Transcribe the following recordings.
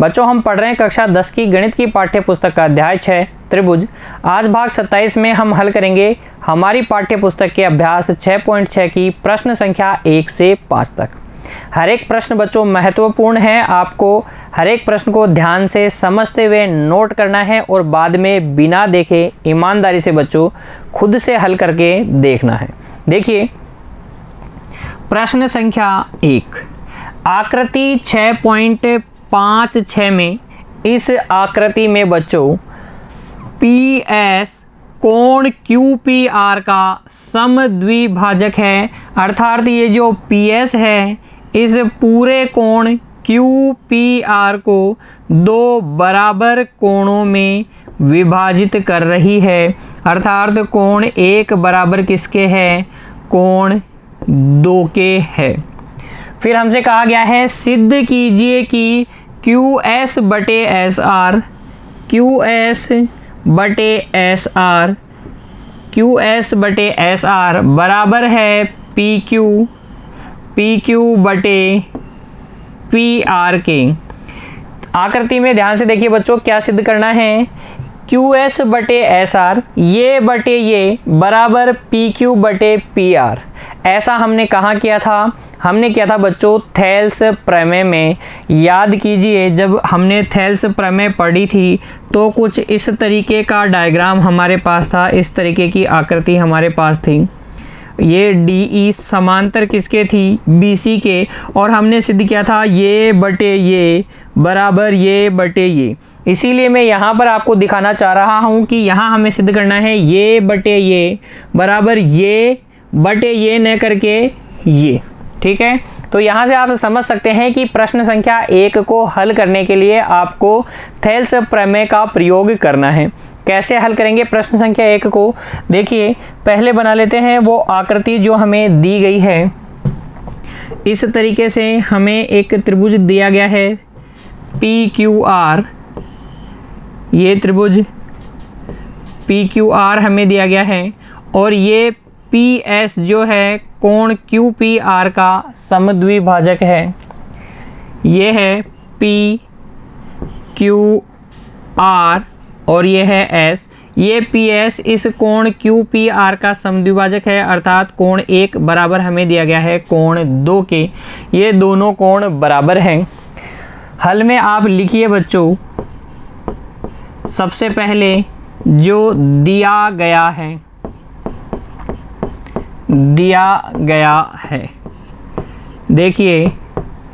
बच्चों हम पढ़ रहे हैं कक्षा 10 की गणित की पाठ्य पुस्तक का अध्याय 6 त्रिभुज। आज भाग 27 में हम हल करेंगे हमारी पाठ्य पुस्तक के अभ्यास 6.6 की प्रश्न संख्या 1 से 5 तक। हर एक प्रश्न बच्चों महत्वपूर्ण है, आपको हर एक प्रश्न को ध्यान से समझते हुए नोट करना है और बाद में बिना देखे ईमानदारी से बच्चों खुद से हल करके देखना है। देखिए प्रश्न संख्या 1, आकृति 6.56 में इस आकृति में बच्चों PS कोण QPR का समद्विभाजक है, अर्थात ये जो PS है इस पूरे कोण QPR को दो बराबर कोणों में विभाजित कर रही है, अर्थात कोण एक बराबर किसके है, कोण 2 के है। फिर हमसे कहा गया है सिद्ध कीजिए कि QS बटे SR बराबर है PQ बटे PR के। आकृति में ध्यान से देखिए बच्चों क्या सिद्ध करना है, QS बटे SR ये बटे ये बराबर PQ बटे PR। ऐसा हमने कहाँ किया था, हमने किया था बच्चों थेल्स प्रमेय में। याद कीजिए जब हमने थेल्स प्रमेय पढ़ी थी तो कुछ इस तरीके का डायग्राम हमारे पास था, इस तरीके की आकृति हमारे पास थी। ये DE समांतर किसके थी, BC के, और हमने सिद्ध किया था ये बटे ये बराबर ये बटे ये। इसीलिए मैं यहाँ पर आपको दिखाना चाह रहा हूँ कि यहाँ हमें सिद्ध करना है ये बटे ये बराबर ये बटे ये न करके ये, ठीक है। तो यहाँ से आप समझ सकते हैं कि प्रश्न संख्या 1 को हल करने के लिए आपको थेल्स प्रमेय का प्रयोग करना है। कैसे हल करेंगे प्रश्न संख्या 1 को, देखिए पहले बना लेते हैं वो आकृति जो हमें दी गई है। इस तरीके से हमें एक त्रिभुज दिया गया है PQR, ये त्रिभुज PQR हमें दिया गया है, और ये PS जो है कोण QPR का समद्विभाजक है। ये है PQR और ये है S। ये PS इस कोण QPR का समद्विभाजक है, अर्थात कोण 1 बराबर हमें दिया गया है कोण 2 के। ये दोनों कोण बराबर हैं। हल में आप लिखिए बच्चों, सबसे पहले जो दिया गया है, देखिए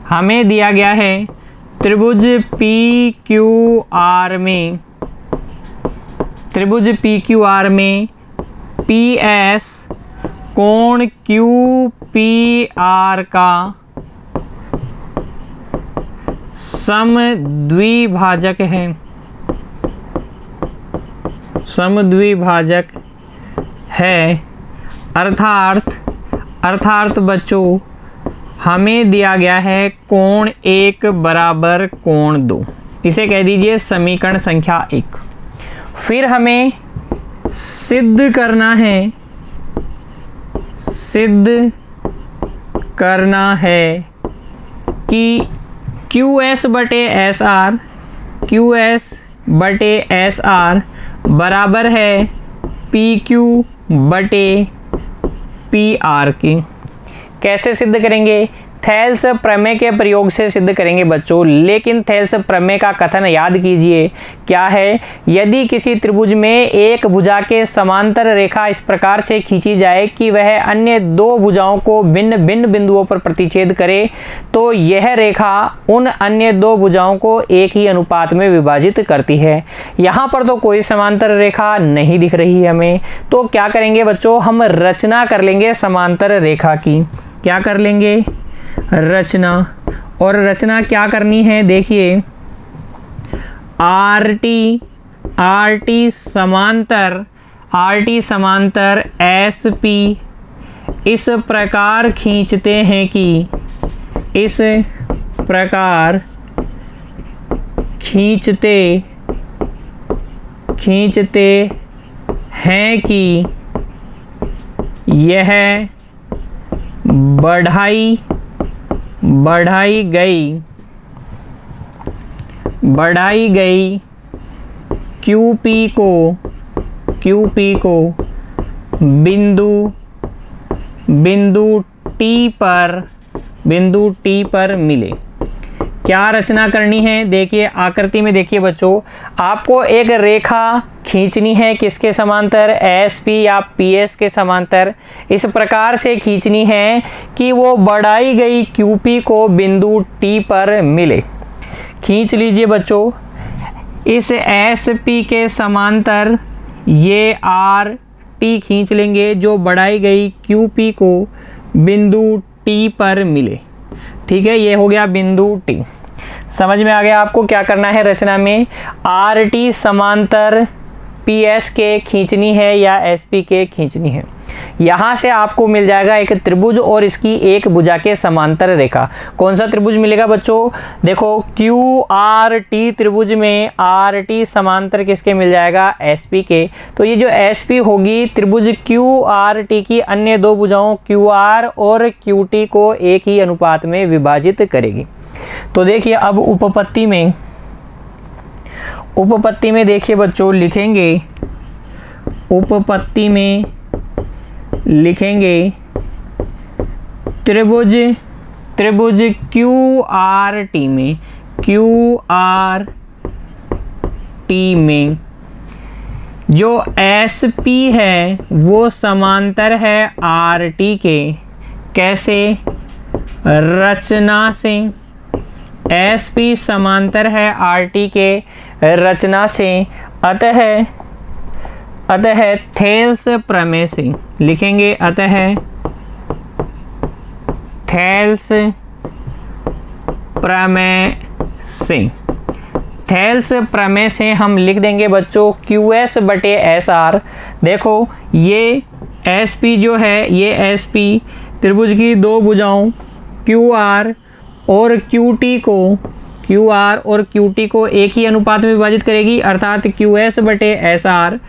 हमें दिया गया है त्रिभुज PQR में PS कोण QPR का समद्विभाजक है, अर्थात बच्चों हमें दिया गया है कोण 1 बराबर कोण 2। इसे कह दीजिए समीकरण संख्या 1। फिर हमें सिद्ध करना है कि QS बटे SR बराबर है PQ बटे PR की। कैसे सिद्ध करेंगे, थेल्स प्रमेय के प्रयोग से सिद्ध करेंगे बच्चों। लेकिन थेल्स प्रमेय का कथन याद कीजिए क्या है, यदि किसी त्रिभुज में एक भुजा के समांतर रेखा इस प्रकार से खींची जाए कि वह अन्य दो भुजाओं को भिन्न भिन्न बिंदुओं पर प्रतिच्छेद करे, तो यह रेखा उन अन्य दो भुजाओं को एक ही अनुपात में विभाजित करती है। यहाँ पर तो कोई समांतर रेखा नहीं दिख रही हमें, तो क्या करेंगे बच्चों, हम रचना कर लेंगे समांतर रेखा की। क्या कर लेंगे, रचना। और रचना क्या करनी है, देखिए RT समांतर SP इस प्रकार खींचते हैं कि यह बढ़ाई गई बढ़ाई गई QP को बिंदु T पर मिले। क्या रचना करनी है? देखिए आकृति में देखिए बच्चों, आपको एक रेखा खींचनी है किसके समांतर? SP या PS के समांतर। इस प्रकार से खींचनी है कि वो बढ़ाई गई QP को बिंदु T पर मिले। खींच लीजिए बच्चों। इस SP के समांतर ये RT खींच लेंगे जो बढ़ाई गई QP को बिंदु T पर मिले। ठीक है, ये हो गया बिंदु T। समझ में आ गया आपको क्या करना है रचना में? RT समांतर PS के खींचनी है या SP के खींचनी है। यहाँ से आपको मिल जाएगा एक त्रिभुज और इसकी एक भुजा के समांतर रेखा। कौन सा त्रिभुज मिलेगा बच्चों? देखो QRT त्रिभुज में RT समांतर किसके मिल जाएगा? SP के। तो ये जो SP होगी त्रिभुज QRT की अन्य दो भुजाओं QR और QT को एक ही अनुपात में विभाजित करेगी। तो देखिए अब उपपत्ति में देखिए बच्चों, उपपत्ति में लिखेंगे त्रिभुज QRT में जो SP है वो समांतर है RT के। कैसे? रचना से। SP समांतर है RT के रचना से। अतः थेल्स प्रमेय से लिखेंगे। अतः थेल्स प्रमेय से हम लिख देंगे बच्चों QS/SR। देखो ये SP जो है, ये SP त्रिभुज की दो भुजाओं QR और QT को एक ही अनुपात में विभाजित करेगी, अर्थात QS/SR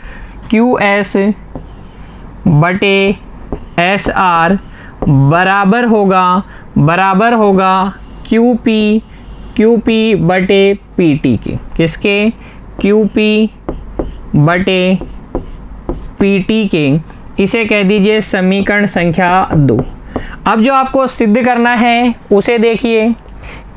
बराबर होगा QP/PT के। किसके? QP/PT के। इसे कह दीजिए समीकरण संख्या 2। अब जो आपको सिद्ध करना है उसे देखिए,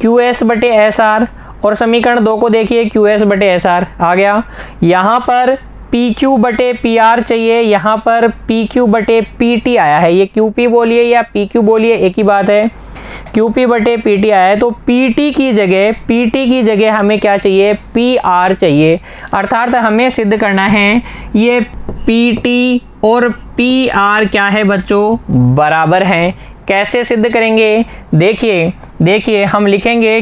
QS/SR और समीकरण 2 को देखिए, QS/SR आ गया। यहाँ पर PQ/PR चाहिए, यहाँ पर PQ/PT आया है। ये QP बोलिए या PQ बोलिए एक ही बात है। QP/PT आया है तो PT की जगह हमें क्या चाहिए? PR चाहिए। अर्थात हमें सिद्ध करना है ये PT और PR क्या है बच्चों? बराबर हैं। कैसे सिद्ध करेंगे? देखिए हम लिखेंगे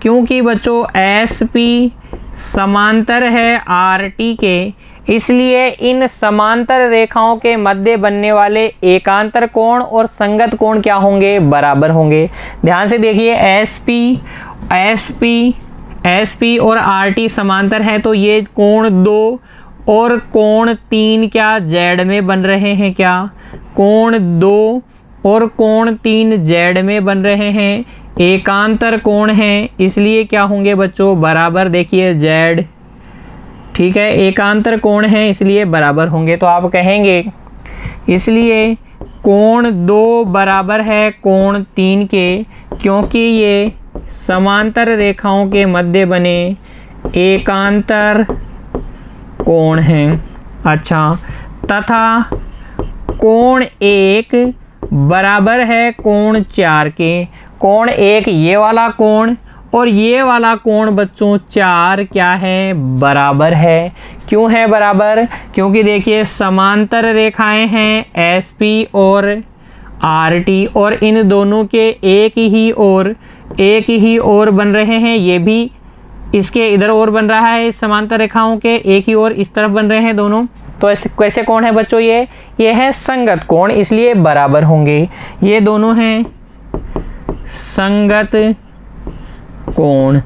क्योंकि बच्चों SP समांतर है RT के, इसलिए इन समांतर रेखाओं के मध्य बनने वाले एकांतर कोण और संगत कोण क्या होंगे? बराबर होंगे। ध्यान से देखिए SP और RT समांतर है तो ये कोण 2 और कोण 3 क्या Z में बन रहे हैं? क्या कोण 2 और कोण 3 Z में बन रहे हैं? एकांतर कोण हैं, इसलिए क्या होंगे बच्चों? बराबर। देखिए Z, ठीक है, एकांतर कोण हैं इसलिए बराबर होंगे। तो आप कहेंगे इसलिए कोण 2 बराबर है कोण 3 के, क्योंकि ये समांतर रेखाओं के मध्य बने एकांतर कोण हैं। अच्छा, तथा कोण 1 बराबर है कोण 4 के। कोण 1 ये वाला कोण और ये वाला कोण बच्चों 4 क्या है? बराबर है। क्यों है बराबर? क्योंकि देखिए समांतर रेखाएं हैं SP और RT और इन दोनों के एक ही ओर बन रहे हैं। ये भी इसके इधर और बन रहा है, इस समांतर रेखाओं के एक ही ओर इस तरफ बन रहे हैं दोनों। तो ऐसे कैसे कोण है बच्चों? ये है संगत कोण, इसलिए बराबर होंगे। ये दोनों हैं संगत कोण,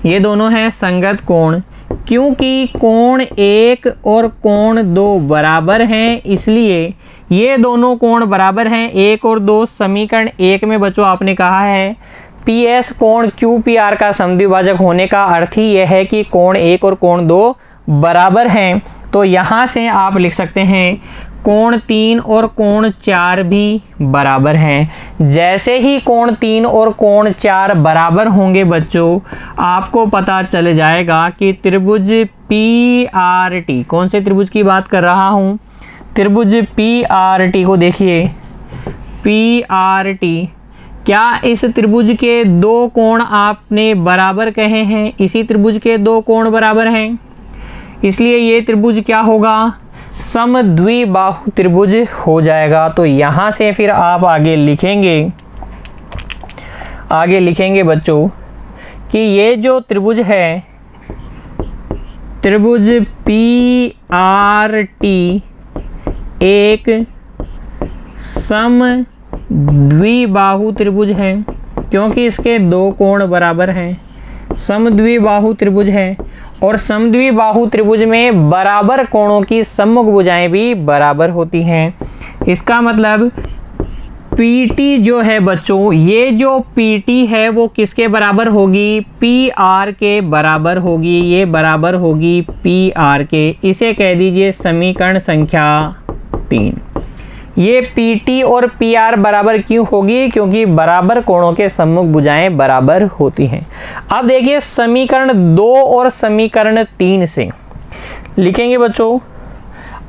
ये दोनों हैं संगत कोण। क्योंकि कोण 1 और कोण 2 बराबर हैं, इसलिए ये दोनों कोण बराबर हैं 1 और 2। समीकरण 1 में बच्चों आपने कहा है PS कोण QPR का समद्विभाजक होने का अर्थ ही यह है कि कोण 1 और कोण 2 बराबर हैं। तो यहाँ से आप लिख सकते हैं कोण 3 और कोण 4 भी बराबर हैं। जैसे ही कोण 3 और कोण 4 बराबर होंगे बच्चों, आपको पता चल जाएगा कि त्रिभुज PRT, कौन से त्रिभुज की बात कर रहा हूँ, त्रिभुज PRT को देखिए, PRT, क्या इस त्रिभुज के दो कोण आपने बराबर कहे हैं? इसी त्रिभुज के दो कोण बराबर हैं, इसलिए ये त्रिभुज क्या होगा, समद्विबाहु त्रिभुज हो जाएगा। तो यहाँ से फिर आप आगे लिखेंगे बच्चों कि ये जो त्रिभुज है, त्रिभुज PRT एक समद्विबाहु त्रिभुज है, क्योंकि इसके दो कोण बराबर हैं, समद्विबाहु त्रिभुज है। और समद्विबाहु त्रिभुज में बराबर कोणों की सम्मुख भुजाएं भी बराबर होती हैं। इसका मतलब PT जो है बच्चों, ये जो PT है वो किसके बराबर होगी, PR के बराबर होगी, ये बराबर होगी PR के। इसे कह दीजिए समीकरण संख्या 3। ये PT और PR बराबर क्यों होगी, क्योंकि बराबर कोणों के सम्मुख भुजाएं बराबर होती हैं। अब देखिए समीकरण 2 और समीकरण 3 से लिखेंगे बच्चों।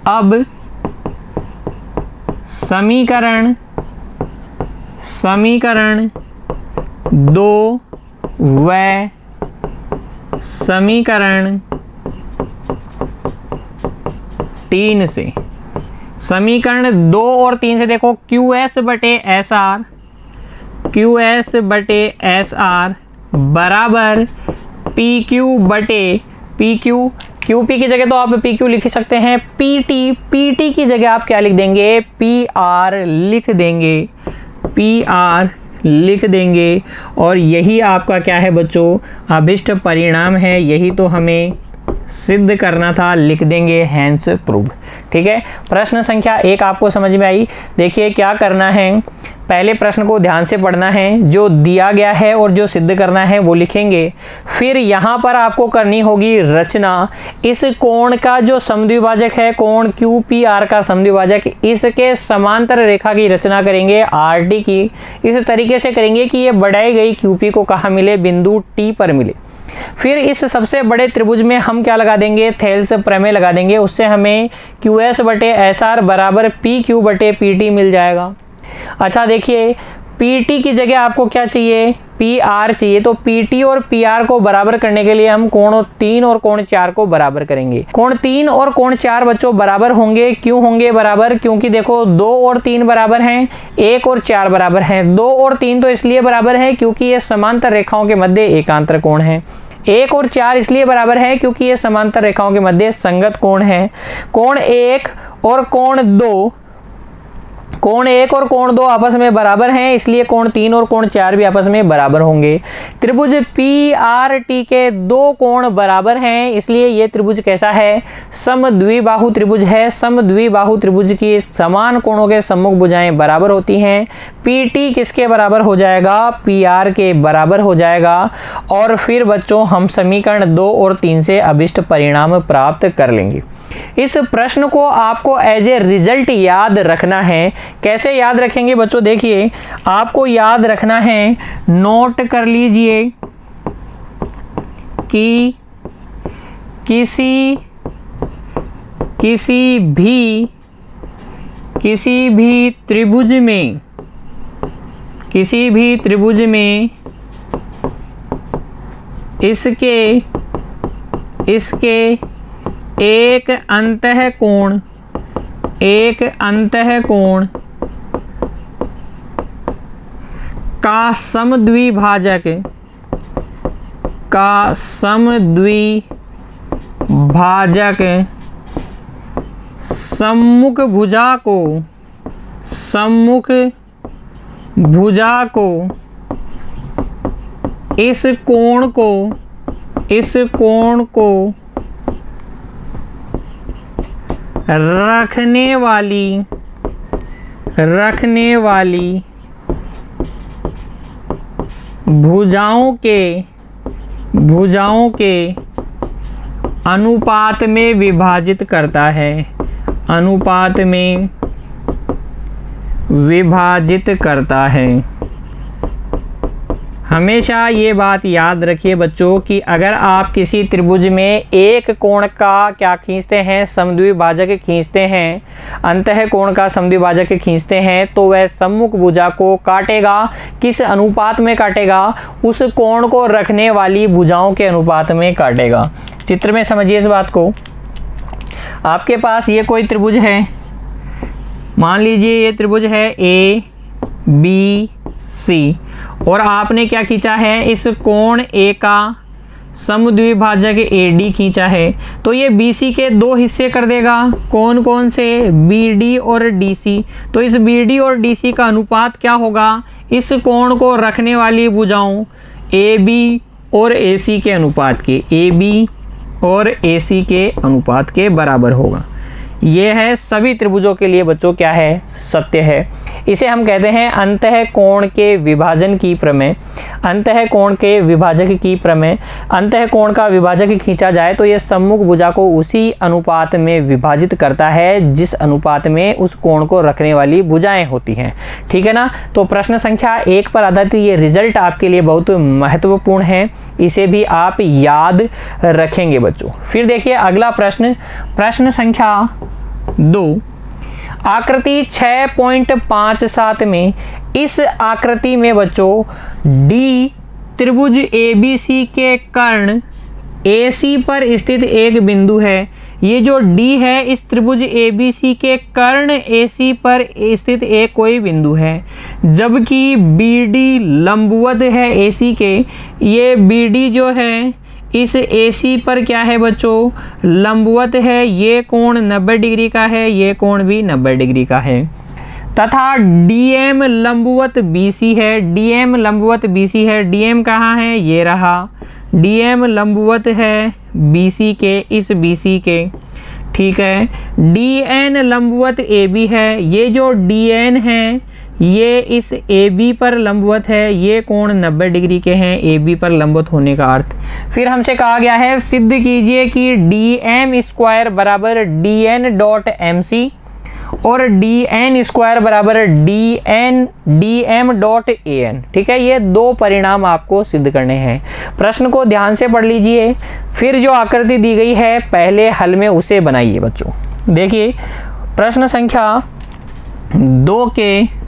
अब समीकरण 2 व समीकरण 3 से, समीकरण 2 और 3 से देखो, QS बटे SR बराबर PQ बटे PQ, QP की जगह तो आप PQ लिख सकते हैं, PT की जगह आप क्या लिख देंगे, PR लिख देंगे। और यही आपका क्या है बच्चों, अभिष्ट परिणाम है, यही तो हमें सिद्ध करना था, लिख देंगे हैंस प्रूव्ड। ठीक है, प्रश्न संख्या 1 आपको समझ में आई। देखिए क्या करना है, पहले प्रश्न को ध्यान से पढ़ना है, जो दिया गया है और जो सिद्ध करना है वो लिखेंगे। फिर यहाँ पर आपको करनी होगी रचना। इस कोण का जो समद्विभाजक है, कोण QPR का समद्विभाजक, इसके समांतर रेखा की रचना करेंगे RT की। इस तरीके से करेंगे कि ये बढ़ाई गई QP को कहाँ मिले, बिंदु T पर मिले। फिर इस सबसे बड़े त्रिभुज में हम क्या लगा देंगे, थेल्स प्रमेय लगा देंगे, उससे हमें QS बटे SR बराबर PQ बटे PT मिल जाएगा। अच्छा देखिए, PT की जगह आपको क्या चाहिए, PR चाहिए। तो PT और PR को बराबर करने के लिए हम कोण 3 और कोण 4 को बराबर करेंगे। कोण 3 और कोण 4 बच्चों बराबर होंगे, क्यों होंगे बराबर, क्योंकि देखो 2 और 3 बराबर हैं, 1 और 4 बराबर हैं। 2 और 3 तो इसलिए बराबर है क्योंकि ये समांतर रेखाओं के मध्य एकांतर कोण है। 1 और 4 इसलिए बराबर है क्योंकि ये समांतर रेखाओं के मध्य संगत कोण है। कोण 1 और कोण 2, कोण 1 और कोण 2 आपस में बराबर हैं, इसलिए कोण 3 और कोण 4 भी आपस में बराबर होंगे। त्रिभुज PRT के दो कोण बराबर हैं, इसलिए ये त्रिभुज कैसा है, समद्विबाहु त्रिभुज है। समद्विबाहु त्रिभुज की समान कोणों के सम्मुख भुजाएं बराबर होती हैं। PT किसके बराबर हो जाएगा, PR के बराबर हो जाएगा। और फिर बच्चों हम समीकरण 2 और 3 से अभिष्ट परिणाम प्राप्त कर लेंगे। इस प्रश्न को आपको एज ए रिजल्ट याद रखना है। कैसे याद रखेंगे बच्चों, देखिए आपको याद रखना है, नोट कर लीजिए कि किसी भी त्रिभुज में इसके एक अंतःकोण का समद्विभाजक सम्मुख भुजा को इस कोण को रखने वाली भुजाओं के अनुपात में विभाजित करता है, अनुपात में विभाजित करता है। हमेशा ये बात याद रखिए बच्चों कि अगर आप किसी त्रिभुज में एक कोण का क्या खींचते हैं, समद्विभाजक खींचते हैं, अंतः कोण का समद्विभाजक खींचते हैं, तो वह सम्मुख भुजा को काटेगा। किस अनुपात में काटेगा? उस कोण को रखने वाली भुजाओं के अनुपात में काटेगा। चित्र में समझिए इस बात को। आपके पास ये कोई त्रिभुज है, मान लीजिए ये त्रिभुज है ए बी सी, और आपने क्या खींचा है, इस कोण ए का समद्विभाजक AD खींचा है, तो ये BC के दो हिस्से कर देगा। कौन कौन से? BD और DC। तो इस BD और DC का अनुपात क्या होगा? इस कोण को रखने वाली भुजाओं AB और AC के अनुपात के, AB और AC के अनुपात के बराबर होगा। ये है सभी त्रिभुजों के लिए बच्चों क्या है? सत्य है। इसे हम कहते हैं अंतः कोण के विभाजन की प्रमेय, अंतः कोण के विभाजक की प्रमेय। अंतः कोण का विभाजक खींचा जाए तो ये सम्मुख भुजा को उसी अनुपात में विभाजित करता है जिस अनुपात में उस कोण को रखने वाली भुजाएं होती हैं। ठीक है ना? तो प्रश्न संख्या 1 पर आधारित ये रिजल्ट आपके लिए बहुत महत्वपूर्ण है, इसे भी आप याद रखेंगे बच्चों। फिर देखिए अगला प्रश्न, प्रश्न संख्या 2। आकृति 6.57 में इस आकृति में बच्चों डी त्रिभुज ABC के कर्ण AC पर स्थित एक बिंदु है। ये जो D है इस त्रिभुज ABC के कर्ण AC पर स्थित एक कोई बिंदु है, जबकि BD लंबवत है AC के। ये BD जो है इस AC पर क्या है बच्चों? लंबवत है। ये कोण 90 डिग्री का है, ये कोण भी 90 डिग्री का है। तथा DM लंबवत BC है, DM लंबवत BC है। DM कहाँ है? ये रहा। DM लंबवत है BC के, इस BC के। ठीक है। DN लंबवत AB है। ये जो DN है ये इस AB पर लंबवत है। ये कोण 90 डिग्री के हैं AB पर लंबवत होने का अर्थ। फिर हमसे कहा गया है सिद्ध कीजिए कि DM स्क्वायर बराबर DN डॉट MC और DN स्क्वायर बराबर DM डॉट AN। ठीक है, ये दो परिणाम आपको सिद्ध करने हैं। प्रश्न को ध्यान से पढ़ लीजिए, फिर जो आकृति दी गई है पहले हल में उसे बनाइए बच्चों। देखिए प्रश्न संख्या 2 के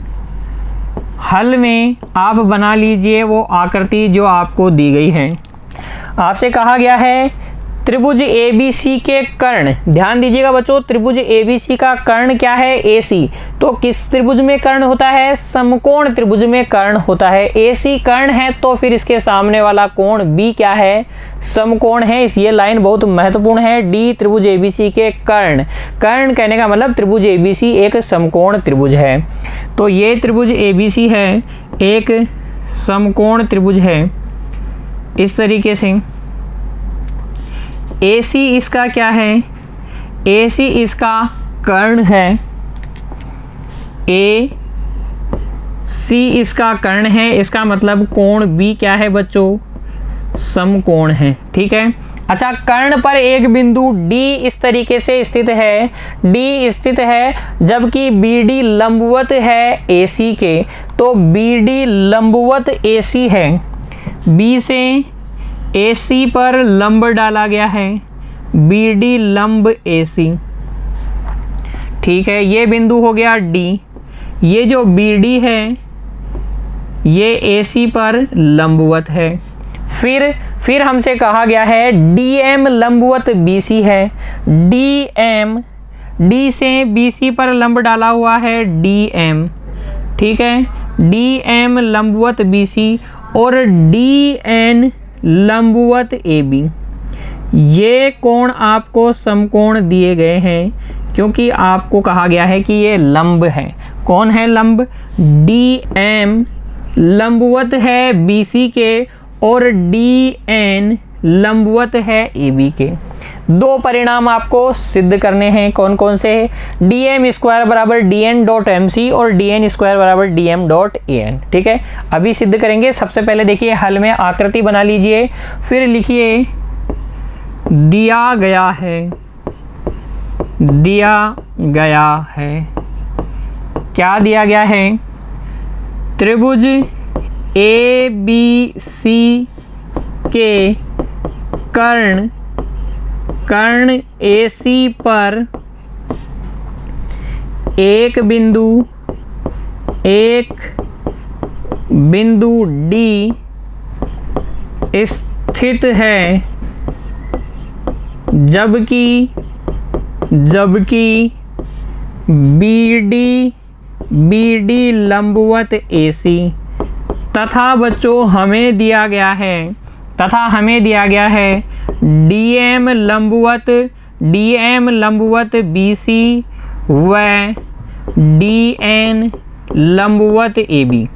हल में आप बना लीजिए वो आकृति जो आपको दी गई है। आपसे कहा गया है त्रिभुज ABC के कर्ण, ध्यान दीजिएगा बच्चों, त्रिभुज ABC का कर्ण क्या है? AC। तो किस त्रिभुज में कर्ण होता है? समकोण त्रिभुज में कर्ण होता है। AC कर्ण है तो फिर इसके सामने वाला कोण B क्या है? समकोण है। ये लाइन बहुत महत्वपूर्ण है। D त्रिभुज ABC के कर्ण, कर्ण कहने का मतलब त्रिभुज ABC एक समकोण त्रिभुज है। तो ये त्रिभुज ABC है, एक समकोण त्रिभुज है इस तरीके से। AC इसका क्या है? AC इसका कर्ण है, AC इसका कर्ण है। इसका मतलब कोण B क्या है बच्चों? समकोण है। ठीक है। अच्छा, कर्ण पर एक बिंदु D इस तरीके से स्थित है, D स्थित है, जबकि BD लंबवत है AC के। तो BD लंबवत AC है, B से AC पर लंब डाला गया है, BD लंब AC। ठीक है, ये बिंदु हो गया D। ये जो BD है ये AC पर लंबवत है। फिर हमसे कहा गया है DM लंबवत BC है। DM, D से BC पर लंब डाला हुआ है DM। ठीक है, DM लंबवत BC और DN लंबवत AB। ये कोण आपको समकोण दिए गए हैं क्योंकि आपको कहा गया है कि ये लंब है। कौन है लंब? DM लंबवत है BC के और DN लंबवत है ए बी के। दो परिणाम आपको सिद्ध करने हैं, कौन कौन से? डी एम स्क्वायर बराबर D N dot M C और डी एन स्क्वायर बराबर D M dot A N. ठीक है, अभी सिद्ध करेंगे। सबसे पहले देखिए हल में आकृति बना लीजिए, फिर लिखिए दिया गया है, दिया गया है। क्या दिया गया है? त्रिभुज ए बी सी के कर्ण ए सी पर एक बिंदु डी स्थित है, जबकि बी डी लंबवत ए सी तथा बच्चों हमें दिया गया है डी एम लंबवत बी सी व डी एन लंबवत ए बी।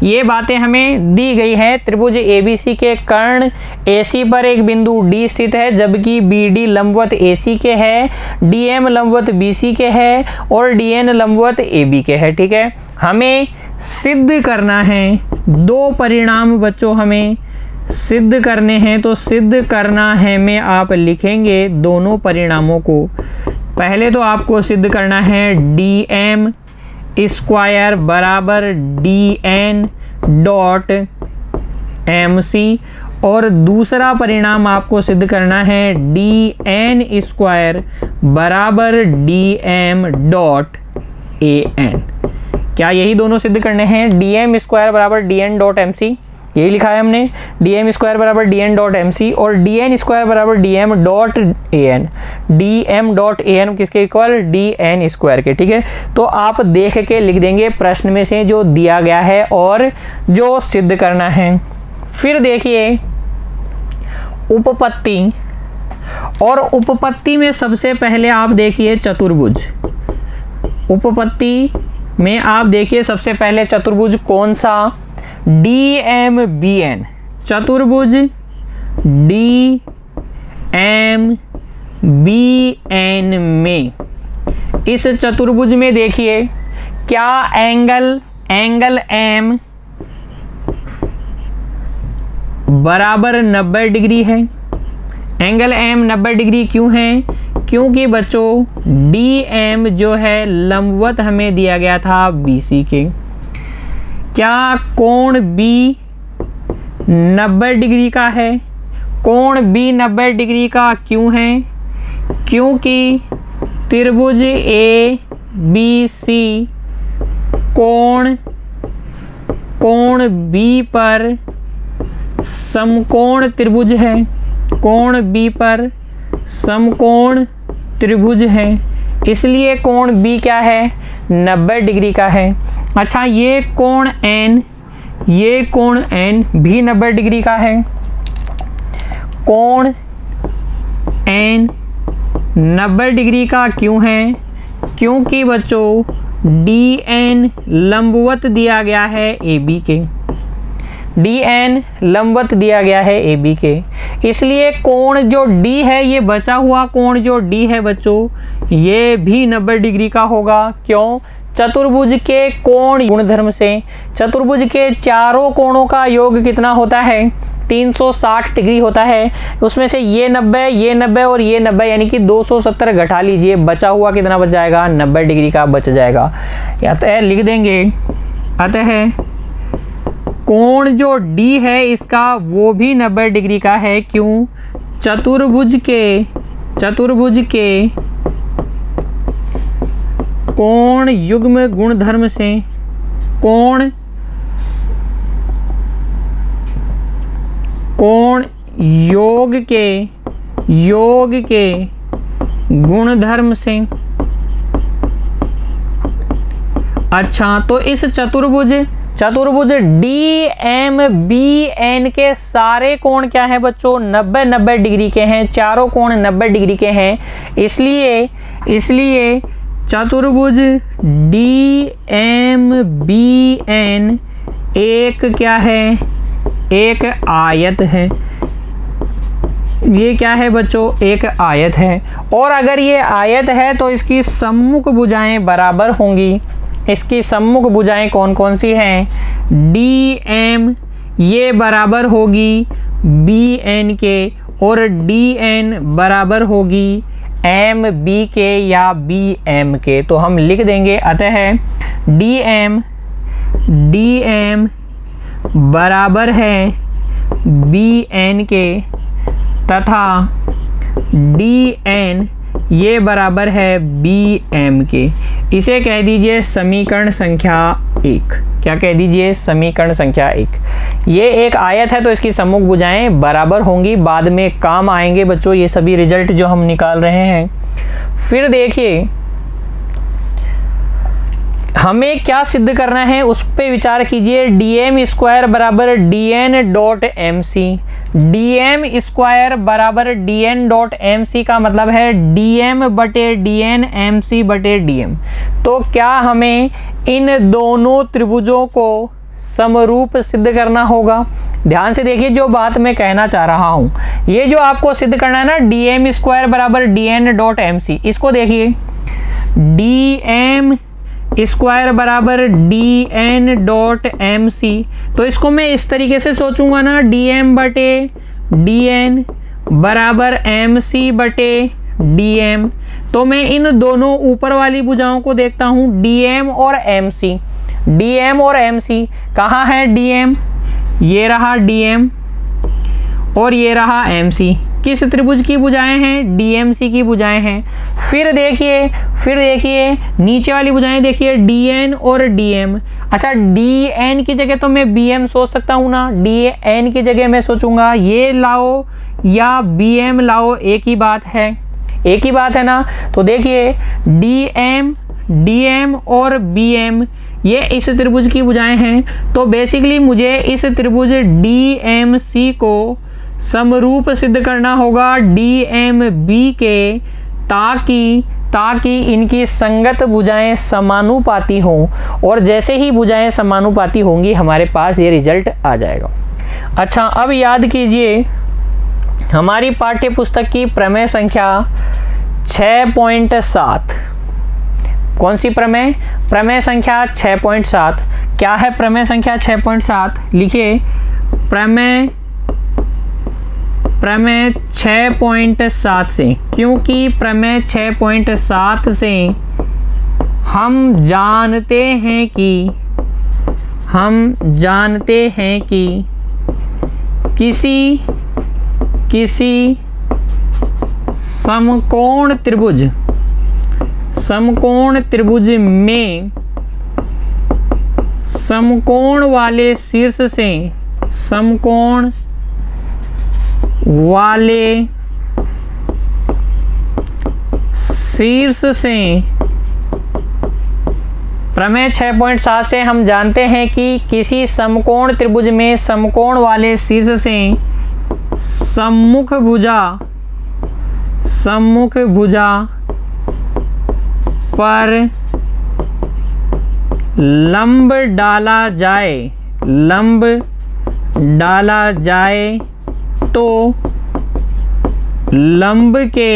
ये बातें हमें दी गई है। त्रिभुज ए बी सी के कर्ण ए सी पर एक बिंदु डी स्थित है, जबकि बी डी लंबवत ए सी के है, डी एम लंबवत बी सी के है और डी एन लंबवत ए बी के है। ठीक है, हमें सिद्ध करना है। दो परिणाम बच्चों हमें सिद्ध करने हैं, तो सिद्ध करना है में आप लिखेंगे दोनों परिणामों को। पहले तो आपको सिद्ध करना है डी एम स्क्वायर बराबर D N dot M C, और दूसरा परिणाम आपको सिद्ध करना है डी एन स्क्वायर बराबर D M dot A N. क्या यही दोनों सिद्ध करने हैं? डी एम स्क्वायर बराबर D N dot M C, यही लिखा है हमने, डी एम स्क्वायर बराबर D N dot M C और डी एन स्क्वायर बराबर D M dot A N. D M dot A N किसके इक्वल? डी एन स्क्वायर के। ठीक है, तो आप देख के लिख देंगे प्रश्न में से जो दिया गया है और जो सिद्ध करना है। फिर देखिए उपपत्ति, और उपपत्ति में सबसे पहले आप देखिए चतुर्भुज। उपपत्ति में आप देखिए सबसे पहले चतुर्भुज कौन सा? D M B N. चतुर्भुज डी एम बी एन में, इस चतुर्भुज में देखिए क्या एंगल एम बराबर 90 डिग्री है। एंगल एम 90 डिग्री क्यों है? क्योंकि बच्चों डी एम जो है लंबवत हमें दिया गया था बी सी के। क्या कोण बी 90 डिग्री का है? कोण बी 90 डिग्री का क्यों है? क्योंकि त्रिभुज ए बी सी कोण बी पर समकोण त्रिभुज है। कोण बी पर समकोण त्रिभुज है, इसलिए कोण बी क्या है? 90 डिग्री का है। अच्छा, ये कोण n भी 90 डिग्री का है। कोण n 90 डिग्री का क्यों है? क्योंकि बच्चों डी एन लंबवत दिया गया है ए बी के। डी एन लंबवत दिया गया है ए बी के, इसलिए कोण जो डी है, ये बचा हुआ कोण जो डी है बच्चों, ये भी 90 डिग्री का होगा। क्यों? चतुर्भुज के कोण गुणधर्म से चतुर्भुज के चारों कोणों का योग कितना होता है? 360 डिग्री होता है। उसमें से ये 90 और ये 90 यानी कि 270 घटा लीजिए, बचा हुआ कितना बच जाएगा? 90 डिग्री का बच जाएगा। अतः लिख देंगे, अतः कोण जो डी है इसका वो भी 90 डिग्री का है। क्यों? चतुर्भुज के कोण युग्म गुणधर्म से कोण योग के गुणधर्म से। अच्छा, तो इस चतुर्भुज डी एम बी एन के सारे कोण क्या है बच्चों? 90 डिग्री के हैं। चारों कोण 90 डिग्री के हैं, इसलिए चतुर्भुज डी एम बी एन एक क्या है? एक आयत है। ये क्या है बच्चों, एक आयत है। और अगर ये आयत है तो इसकी सम्मुख भुजाएं बराबर होंगी। इसकी सम्मुख भुजाएं कौन कौन सी हैं, डी एम ये बराबर होगी बी एन के, और डी एन बराबर होगी एम बी के या बी एम के। तो हम लिख देंगे अतः डी एम बराबर है बी एन के तथा डी एन ये बराबर है बी एम के। इसे कह दीजिए समीकरण संख्या 1। क्या कह दीजिए, समीकरण संख्या 1। ये एक आयत है तो इसकी सम्मुख भुजाएं बराबर होंगी, बाद में काम आएंगे बच्चों ये सभी रिजल्ट जो हम निकाल रहे हैं। फिर देखिए हमें क्या सिद्ध करना है उस पे विचार कीजिए। डी एम स्क्वायर बराबर D N dot M C. D M square बराबर D N dot M C का मतलब है डी एम बटे डी एन एम सी बटे डी एम। तो क्या हमें इन दोनों त्रिभुजों को समरूप सिद्ध करना होगा। ध्यान से देखिए जो बात मैं कहना चाह रहा हूँ, ये जो आपको सिद्ध करना है ना, डी एम स्क्वायर बराबर D N dot M C, इसको देखिए डी एम स्क्वायर बराबर D N dot M C. तो इसको मैं इस तरीके से सोचूंगा ना, डी एम बटे डी एन बराबर एम सी बटे डी एम। तो मैं इन दोनों ऊपर वाली भुजाओं को देखता हूँ, डी एम और एम सी। डी एम और एम सी कहाँ है, डी एम ये रहा डी एम और ये रहा एम सी। किस त्रिभुज की भुजाएं हैं, डीएमसी की भुजाएं हैं। फिर देखिए नीचे वाली भुजाएं देखिए डीएन और डीएम। अच्छा डीएन की जगह तो मैं बीएम सोच सकता हूँ ना, डीएन की जगह मैं सोचूंगा ये लाओ या बीएम लाओ, एक ही बात है ना। तो देखिए डीएम और बीएम ये इस त्रिभुज की भुजाएं हैं। तो बेसिकली मुझे इस त्रिभुज डीएमसी को समरूप सिद्ध करना होगा डीएमबी के, ताकि इनकी संगत भुजाएं समानुपाती हों, और जैसे ही भुजाएं समानुपाती होंगी हमारे पास ये रिजल्ट आ जाएगा। अच्छा अब याद कीजिए हमारी पाठ्य पुस्तक की प्रमेय संख्या 6.7। कौन सी प्रमेय संख्या 6.7। क्या है प्रमेय संख्या 6.7, लिखिए प्रमेय 6.7 से, क्योंकि प्रमेय 6.7 से हम जानते हैं कि किसी समकोण त्रिभुज में समकोण वाले शीर्ष से प्रमेय 6.7 से हम जानते हैं कि किसी समकोण त्रिभुज में समकोण वाले शीर्ष से सम्मुख भुजा पर लंब डाला जाए तो लंब के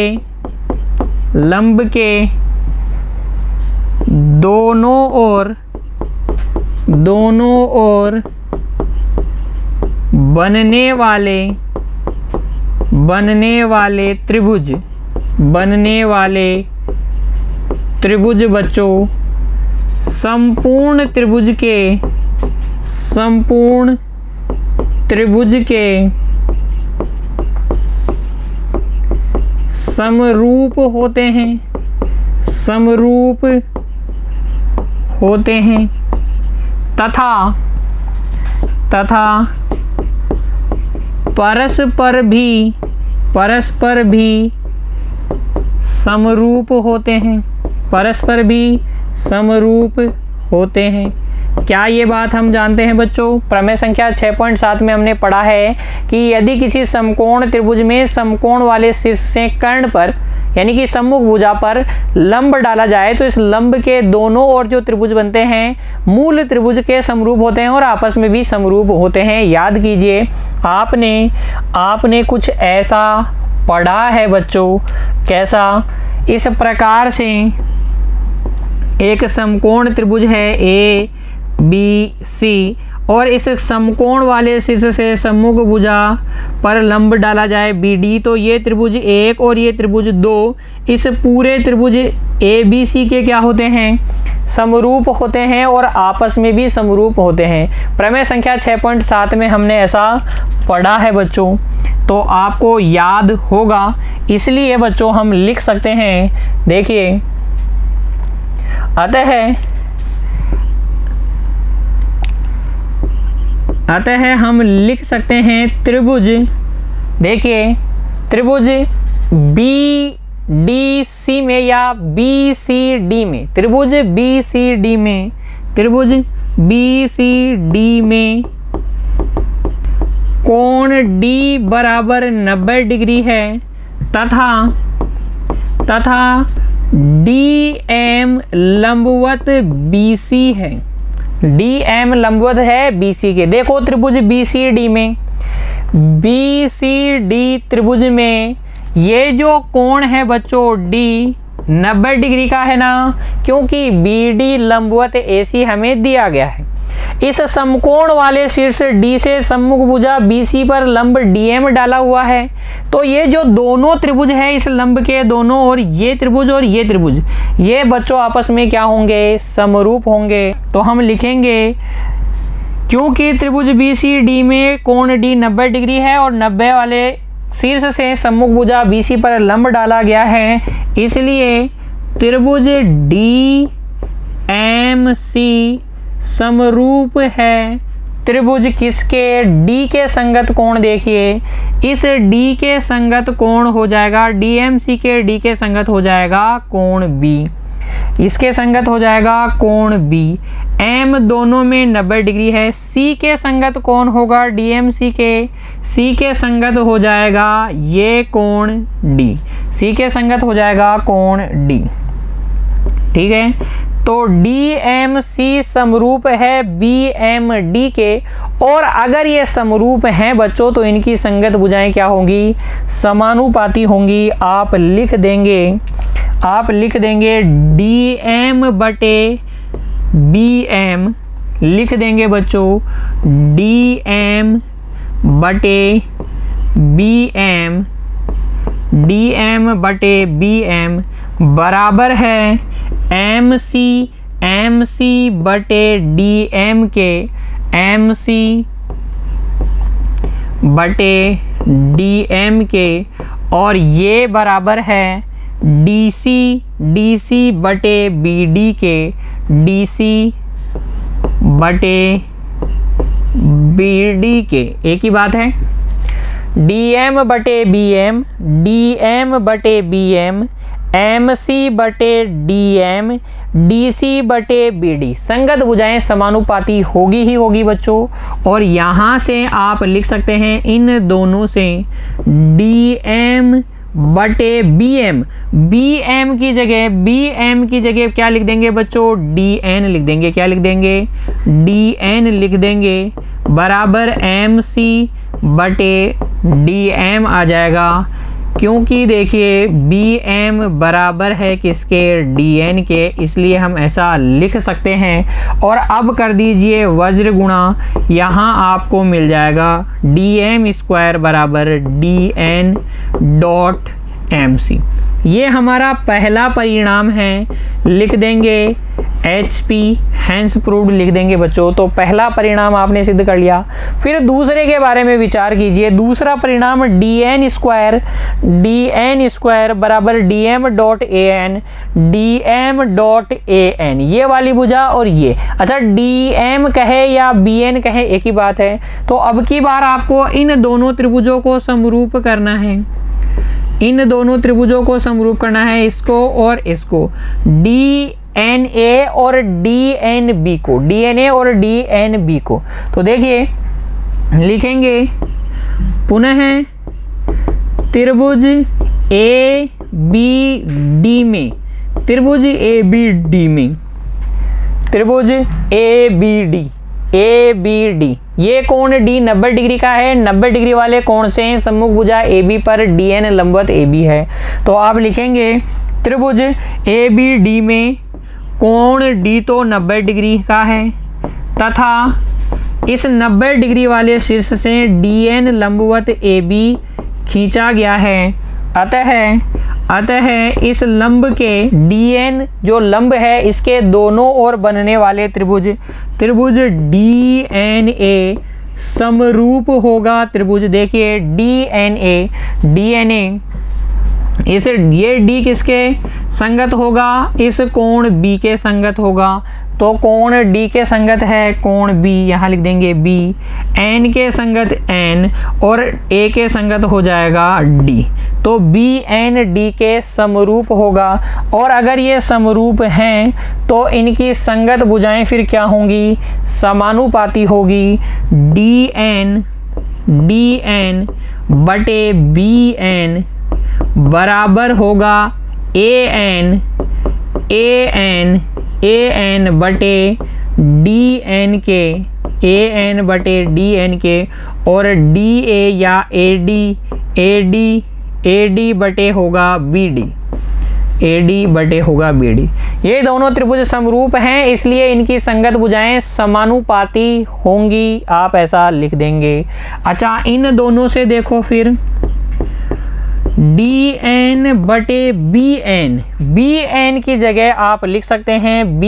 दोनों ओर बनने वाले त्रिभुज बच्चों संपूर्ण त्रिभुज के समरूप होते हैं तथा परस्पर भी समरूप होते हैं। क्या ये बात हम जानते हैं बच्चों, प्रमेय संख्या 6.7 में हमने पढ़ा है कि यदि किसी समकोण त्रिभुज में समकोण वाले शीर्ष से कर्ण पर, यानी कि सम्मुख भुजा पर लंब डाला जाए तो इस लंब के दोनों ओर जो त्रिभुज बनते हैं मूल त्रिभुज के समरूप होते हैं और आपस में भी समरूप होते हैं। याद कीजिए, आपने कुछ ऐसा पढ़ा है बच्चों। कैसा? इस प्रकार से एक समकोण त्रिभुज है ए बी सी और इस समकोण वाले शीर्ष से सम्मुख भुजा पर लंब डाला जाए बी डी, तो ये त्रिभुज 1 और ये त्रिभुज 2 इस पूरे त्रिभुज ए बी सी के क्या होते हैं? समरूप होते हैं और आपस में भी समरूप होते हैं। प्रमेय संख्या 6.7 में हमने ऐसा पढ़ा है बच्चों, तो आपको याद होगा, इसलिए बच्चों हम लिख सकते हैं। देखिए, अतः हम लिख सकते हैं त्रिभुज, देखिए त्रिभुज बी डी सी में या बी सी डी में, त्रिभुज बी सी डी में, त्रिभुज बी सी डी में कोण डी बराबर 90 डिग्री है तथा डी एम लंबवत बी सी है। डी एम लंबवत है बी सी के। देखो त्रिभुज बी सी डी में, बी सी डी त्रिभुज में ये जो कोण है बच्चों डी 90 डिग्री का है ना, क्योंकि बी डी लंबवत ए सी हमें दिया गया है। इस समकोण वाले शीर्ष डी से सम्मुख भुजा बी सी पर लंब डी एम डाला हुआ है, तो ये जो दोनों त्रिभुज है इस लंब के दोनों और ये त्रिभुज और ये त्रिभुज, ये बच्चों आपस में क्या होंगे? समरूप होंगे। तो हम लिखेंगे, क्योंकि त्रिभुज बी सी डी में कोण डी 90 डिग्री है और 90 वाले शीर्ष से सम्मुख भुजा बी सी पर लंब डाला गया है, इसलिए त्रिभुज डी एम सी समरूप है त्रिभुज किसके? डी के संगत कोण। देखिए, इस डी के संगत कोण हो जाएगा, डीएमसी के डी के संगत हो जाएगा कोण बी, इसके संगत हो जाएगा कोण बी। एम दोनों में 90 डिग्री है। सी के संगत कौन होगा? डीएमसी के। सी के संगत हो जाएगा ये कोण डी, सी के संगत हो जाएगा कोण डी। ठीक है, तो डी एम सी समरूप है बी एम डी के, और अगर ये समरूप हैं बच्चों तो इनकी संगत भुजाएं क्या होंगी? समानुपाती होंगी। आप लिख देंगे डी एम बटे बी एम, लिख देंगे बच्चों डी एम बटे बी एम, डी एम बटे बी एम बराबर है एम सी बटे डी एम के, एम सी बटे डी एम के, और ये बराबर है डी सी बटे बी डी के, डी सी बटे बी डी के। एक ही बात है, डी एम बटे बी एम, डी एम बटे बी एम, एम सी बटे डी एम, डी सी बटे बी डी। संगत भुजाएं समानुपाती होगी ही होगी बच्चों, और यहाँ से आप लिख सकते हैं इन दोनों से डी एम बटे बी एम, बी एम की जगह क्या लिख देंगे बच्चों? डी एन लिख देंगे। क्या लिख देंगे? डी एन लिख देंगे बराबर एम सी बटे डी एम आ जाएगा, क्योंकि देखिए बी एम बराबर है किसके? डी एन के, इसलिए हम ऐसा लिख सकते हैं। और अब कर दीजिए वज्र गुणा, यहाँ आपको मिल जाएगा डी एम स्क्वायर बराबर D N dot M C. ये हमारा पहला परिणाम है, लिख देंगे एच पी हैंस प्रूव्ड लिख देंगे बच्चों। तो पहला परिणाम आपने सिद्ध कर लिया। फिर दूसरे के बारे में विचार कीजिए। दूसरा परिणाम डी एन स्क्वायर बराबर D M dot A N, D M dot A N, ये वाली भुजा और ये। अच्छा, डी एम कहे या बी एन कहे एक ही बात है। तो अब की बार आपको इन दोनों त्रिभुजों को समरूप करना है, इन दोनों त्रिभुजों को समरूप करना है, इसको और इसको, डी एन ए और डी एन बी को, डी एन ए और डी एन बी को। तो देखिए लिखेंगे पुनः त्रिभुज ए बी डी में, त्रिभुज ए बी डी में, त्रिभुज ए बी डी, ये कोण डी 90 डिग्री का है, 90 डिग्री वाले कोण से सम्मुख भुजा ए बी पर डी एन लंबवत ए बी है। तो आप लिखेंगे त्रिभुज ए बी डी में कोण डी तो 90 डिग्री का है तथा इस 90 डिग्री वाले शीर्ष से डी एन लंबवत ए बी खींचा गया है। अतः इस लंब के डी एन जो लंब है इसके दोनों ओर बनने वाले त्रिभुज डी एन ए समरूप होगा। त्रिभुज देखिए डी एन ए इसे ये डी किसके संगत होगा, इस कोण बी के संगत होगा। तो कोण डी के संगत है कोण बी, यहाँ लिख देंगे बी, एन के संगत एन और ए के संगत हो जाएगा डी। तो बी एन डी के समरूप होगा। और अगर ये समरूप हैं तो इनकी संगत भुजाएं फिर क्या होंगी, समानुपाती होगी। डी एन बटे बी एन बराबर होगा ए एन बटे डी एन के, और डी ए या ए डी बटे होगा बी डी। ये दोनों त्रिभुज समरूप हैं इसलिए इनकी संगत भुजाएं समानुपाती होंगी, आप ऐसा लिख देंगे। अच्छा, इन दोनों से देखो फिर डी एन बटे बी एन की जगह आप लिख सकते हैं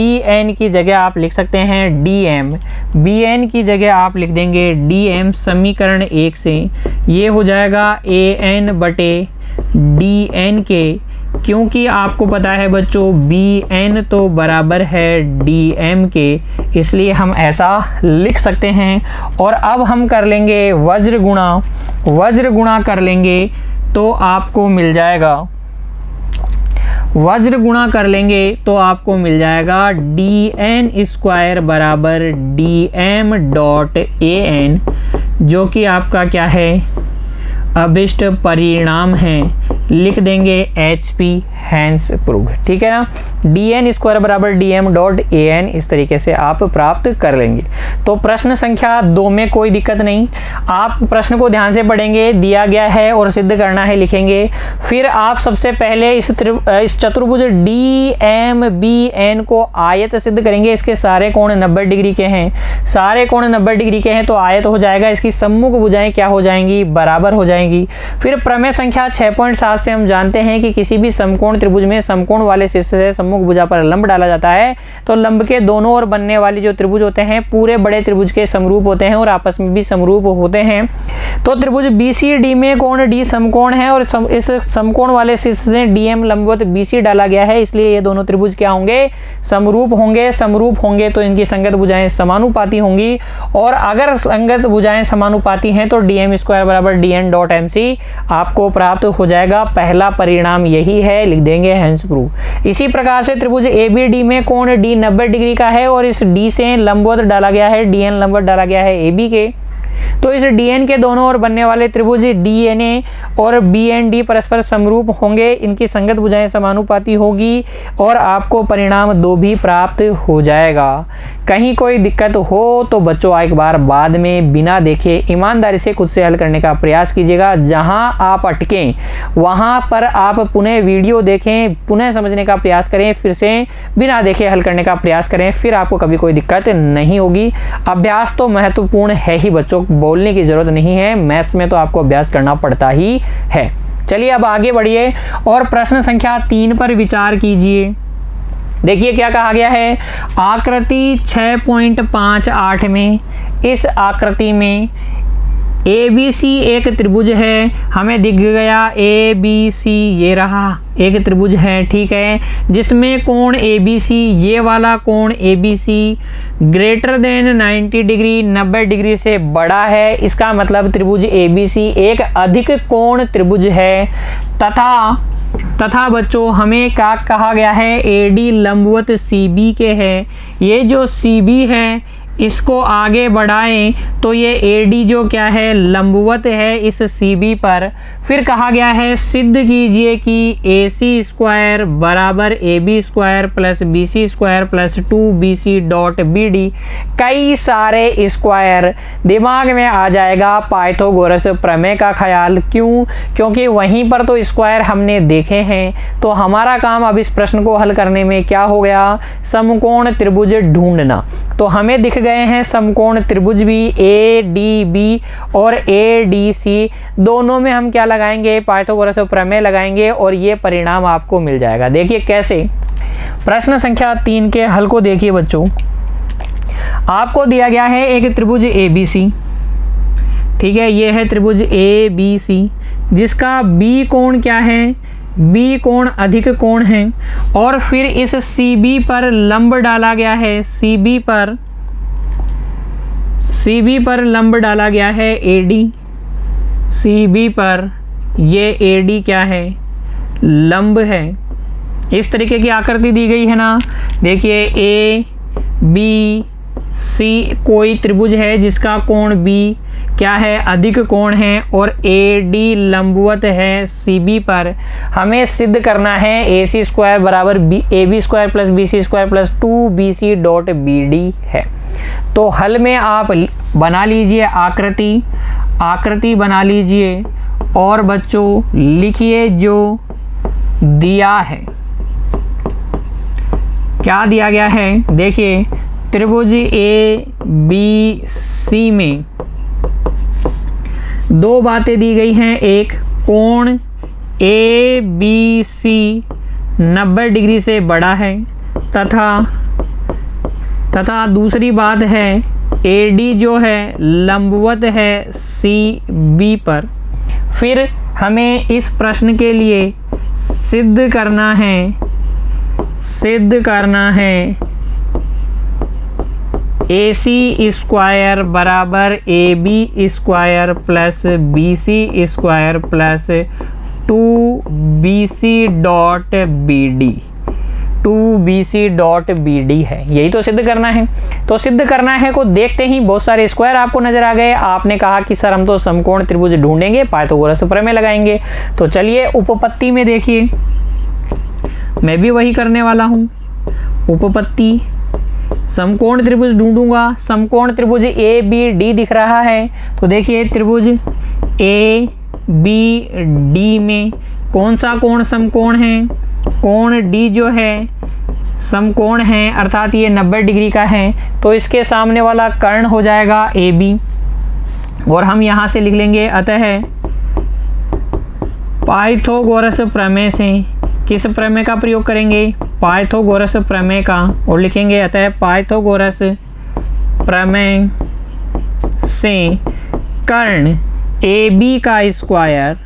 डी एम, बी एन की जगह आप लिख देंगे डी एम। समीकरण 1 से ये हो जाएगा ए एन बटे डी एन के, क्योंकि आपको पता है बच्चों बी एन तो बराबर है डी एम के, इसलिए हम ऐसा लिख सकते हैं। और अब हम कर लेंगे वज्र गुणा कर लेंगे तो आपको मिल जाएगा, वज्र गुणा कर लेंगे तो आपको मिल जाएगा डी एन स्क्वायर बराबर D M dot A N, जो कि आपका क्या है, अभिष्ट परिणाम है। लिख देंगे एच पी हैंस प्रूव्ड, ठीक है ना। डी एन स्क्वायर बराबर D M dot A N, इस तरीके से आप प्राप्त कर लेंगे। तो प्रश्न संख्या 2 में कोई दिक्कत नहीं, आप प्रश्न को ध्यान से पढ़ेंगे, दिया गया है और सिद्ध करना है लिखेंगे। फिर आप सबसे पहले इस चतुर्भुज डी एम बी एन को आयत सिद्ध करेंगे। इसके सारे कोण 90 डिग्री के हैं, सारे कोण 90 डिग्री के हैं तो आयत हो जाएगा। इसकी सम्मुख भुजाएं क्या हो जाएंगी, बराबर हो जाएंगी। फिर प्रमेय संख्या 6.7 से हम जानते हैं कि किसी भी समकोण त्रिभुज में समकोण वाले शीर्ष से सम्मुख भुजा पर लंब डाला जाता है तो लंब के दोनों ओर बनने वाले जो त्रिभुज होते हैं पूरे बड़े त्रिभुज के समरूप होते हैं और आपस में भी समरूप होते हैं। तो त्रिभुज BCD में कोण D समकोण है और इस समकोण वाले शीर्ष से DM लंबवत BC डाला गया है, इसलिए ये दोनों त्रिभुज क्या होंगे, समरूप होंगे तो इनकी संगत भुजाएं समानुपाती होंगी। और अगर संगत भुजाएं समानुपाती हैं तो DM स्क्वायर बराबर DN डॉट MC आपको प्राप्त हो जाएगा। पहला परिणाम यही है, लिख देंगे हेंस प्रूव। इसी प्रकार से त्रिभुज ABD में कोण D 90 डिग्री का है और इस D से लंबवत डाला गया है, DN लंबवत डाला गया है AB के। तो इस DN के दोनों ओर बनने वाले त्रिभुज DNA और BND परस्पर समरूप होंगे, इनकी संगत भुजाएं समानुपाती होगी और आपको परिणाम 2 भी प्राप्त हो जाएगा। कहीं कोई दिक्कत हो तो बच्चों एक बार बाद में बिना देखे ईमानदारी से खुद से हल करने का प्रयास कीजिएगा। जहां आप अटकें वहां पर आप पुनः वीडियो देखें, पुनः समझने का प्रयास करें, फिर से बिना देखे हल करने का प्रयास करें, फिर आपको कभी कोई दिक्कत नहीं होगी। अभ्यास तो महत्वपूर्ण है ही बच्चों, बोलने की जरूरत नहीं है, मैथ्स में तो आपको अभ्यास करना पड़ता ही है। चलिए अब आगे बढ़िए और प्रश्न संख्या 3 पर विचार कीजिए। देखिए क्या कहा गया है, आकृति 6.58 में, इस आकृति में ABC एक त्रिभुज है, हमें दिख गया ABC, ये रहा एक त्रिभुज है, ठीक है, जिसमें कोण ABC, ये वाला कोण ABC greater than 90 degree, 90 degree से बड़ा है। इसका मतलब त्रिभुज ABC एक अधिक कोण त्रिभुज है। तथा बच्चों हमें क्या कहा गया है, AD लंबवत CB के है। ये जो CB है इसको आगे बढ़ाएं तो ये AD जो क्या है, लंबवत है इस CB पर। फिर कहा गया है सिद्ध कीजिए कि AC स्क्वायर बराबर AB square plus BC square plus 2BC dot BD। कई सारे स्क्वायर, दिमाग में आ जाएगा पाइथागोरस प्रमेय का ख्याल। क्यों? क्योंकि वहीं पर तो स्क्वायर हमने देखे हैं। तो हमारा काम अब इस प्रश्न को हल करने में क्या हो गया, समकोण त्रिभुज ढूंढना। तो हमें दिख गए हैं समकोण त्रिभुज भी, ADB और ADC, दोनों में हम क्या लगाएंगे, पाइथागोरस प्रमेय लगाएंगे और ये परिणाम आपको मिल जाएगा। देखिए कैसे, प्रश्न संख्या 3 के हल को देखिए बच्चों। आपको दिया गया है एक त्रिभुज ABC, ठीक है, ये है त्रिभुज ABC जिसका B कोण क्या है, B कोण अधिक कोण है। और फिर इस CB पर लंब डाला गया है, CB पर लंब डाला गया है AD, CB पर ये AD क्या है, लंब है। इस तरीके की आकृति दी गई है ना। देखिए ABC कोई त्रिभुज है जिसका कोण B क्या है, अधिक कोण है और AD लंबवत है CB पर। हमें सिद्ध करना है AC स्क्वायर बराबर AB square plus BC square plus 2BC dot BD है। तो हल में आप बना लीजिए आकृति बना लीजिए और बच्चों लिखिए जो दिया है। क्या दिया गया है, देखिए त्रिभुज ABC में दो बातें दी गई हैं। एक, कोण ABC 90 डिग्री से बड़ा है तथा दूसरी बात है AD जो है लंबवत है CB पर। फिर हमें इस प्रश्न के लिए सिद्ध करना है AC स्क्वायर बराबर AB square plus BC square plus 2BC dot BD है। यही तो सिद्ध करना है। तो सिद्ध करना है को देखते ही बहुत सारे स्क्वायर आपको नजर आ गए। आपने कहा कि सर हम तो समकोण त्रिभुज ढूंढेंगे, पाइथागोरस प्रमेय लगाएंगे। तो चलिए उपपत्ति में देखिए, मैं भी वही करने वाला हूँ। उपपत्ति, समकोण त्रिभुज ढूंढूंगा। समकोण त्रिभुज ABD दिख रहा है, तो देखिए त्रिभुज ABD में कौन सा कोण समकोण है, कोण D जो है समकोण है, अर्थात ये 90 डिग्री का है। तो इसके सामने वाला कर्ण हो जाएगा AB और हम यहाँ से लिख लेंगे अतः पाइथागोरस प्रमेय से, किस प्रमेय का प्रयोग करेंगे, पाइथागोरस प्रमेय का, और लिखेंगे अतः पाइथागोरस प्रमेय से कर्ण AB का स्क्वायर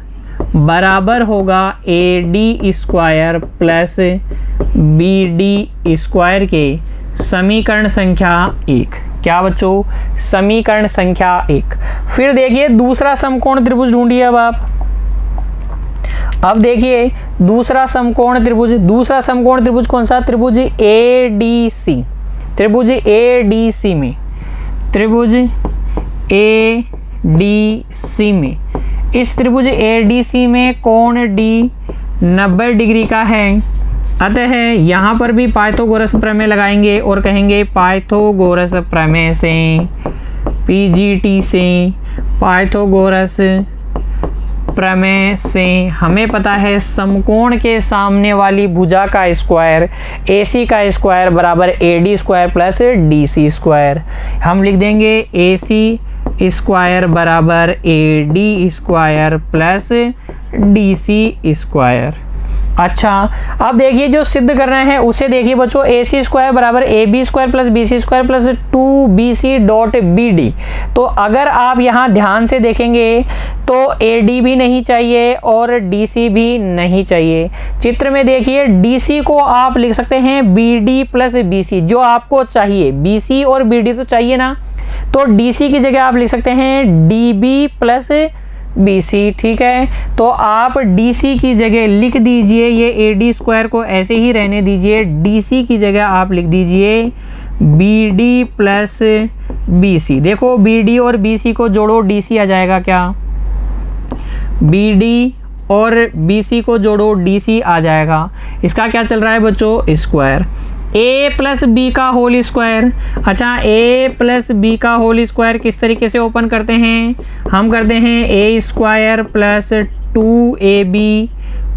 बराबर होगा AD square plus BD square के समीकरण संख्या 1। क्या बच्चों, समीकरण संख्या 1। फिर देखिए दूसरा समकोण त्रिभुज ढूंढिए अब देखिए दूसरा समकोण त्रिभुज कौन सा, त्रिभुज ADC। त्रिभुज ADC में इस त्रिभुज ADC में कोण D 90 डिग्री का है। अतः यहाँ पर भी पाइथागोरस प्रमेय लगाएंगे और कहेंगे पाइथागोरस प्रमेय से, PGT से, पाइथागोरस प्रमेय से हमें पता है समकोण के सामने वाली भुजा का स्क्वायर AC का स्क्वायर बराबर AD square plus DC square. हम लिख देंगे AC स्क्वायर बराबर AD square plus DC square. अच्छा, अब देखिए जो सिद्ध करना है उसे देखिए बच्चों। AC स्क्वायर बराबर AB square plus BC square plus 2BC dot BD। तो अगर आप यहाँ ध्यान से देखेंगे तो AD भी नहीं चाहिए और DC भी नहीं चाहिए। चित्र में देखिए DC को आप लिख सकते हैं BD प्लस BC, जो आपको चाहिए। BC और BD तो चाहिए ना, तो DC की जगह आप लिख सकते हैं DB प्लस BC। ठीक है, तो आप DC की जगह लिख दीजिए, ये AD स्क्वायर को ऐसे ही रहने दीजिए। DC की जगह आप लिख दीजिए B D plus B C. देखो बी डी और बी सी को जोड़ो, डी सी आ जाएगा क्या, बी डी और बी सी को जोड़ो, डी सी आ जाएगा। इसका क्या चल रहा है बच्चों, स्क्वायर, ए प्लस बी का होल स्क्वायर। अच्छा, ए प्लस बी का होल स्क्वायर किस तरीके से ओपन करते हैं, हम करते हैं A square plus 2ab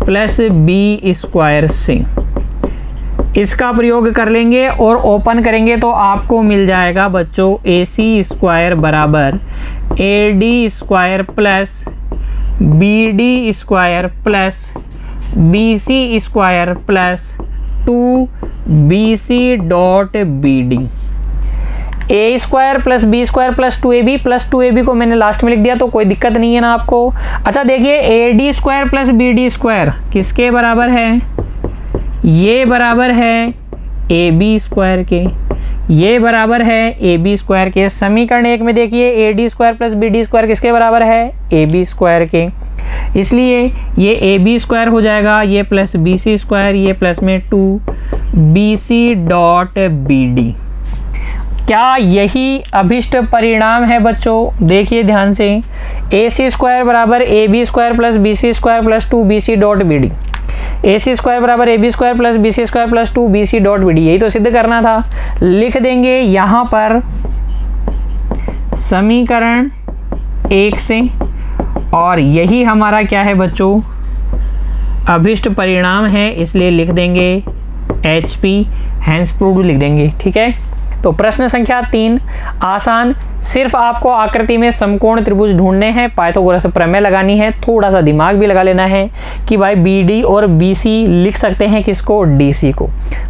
plus B square से। इसका प्रयोग कर लेंगे और ओपन करेंगे तो आपको मिल जाएगा बच्चों ए सी स्क्वायर बराबर A D square plus B D square plus B C square plus 2bc dot B D. A square plus B square plus 2ab plus 2ab को मैंने लास्ट में लिख दिया तो कोई दिक्कत नहीं है ना आपको। अच्छा देखिए, A D square plus B D square किसके बराबर है, ये बराबर है ए बी स्क्वायर के, ये बराबर है ए बी स्क्वायर के। समीकरण 1 में देखिए A D square plus B D square किसके बराबर है, ए बी स्क्वायर के, इसलिए ये ए बी स्क्वायर हो जाएगा, ये प्लस बी सी स्क्वायर, ये प्लस में 2bc डॉट बी डी। क्या यही अभिष्ट परिणाम है बच्चों, देखिए ध्यान से, ए सी स्क्वायर बराबर A B square plus B C square plus 2bc dot B D, A C square बराबर A B square plus B C square plus 2bc dot B D, यही तो सिद्ध करना था। लिख देंगे यहाँ पर समीकरण 1 से, और यही हमारा क्या है बच्चों, अभिष्ट परिणाम है, इसलिए लिख देंगे HP हैंस प्रूव्ड लिख देंगे। ठीक है, तो प्रश्न संख्या 3 आसान, सिर्फ आपको आकृति में समकोण त्रिभुज ढूंढने हैं, पाइथागोरस प्रमेय लगानी है, थोड़ा सा दिमाग भी लगा लेना है कि भाई BD और BC लिख सकते हैं किसको, DC को,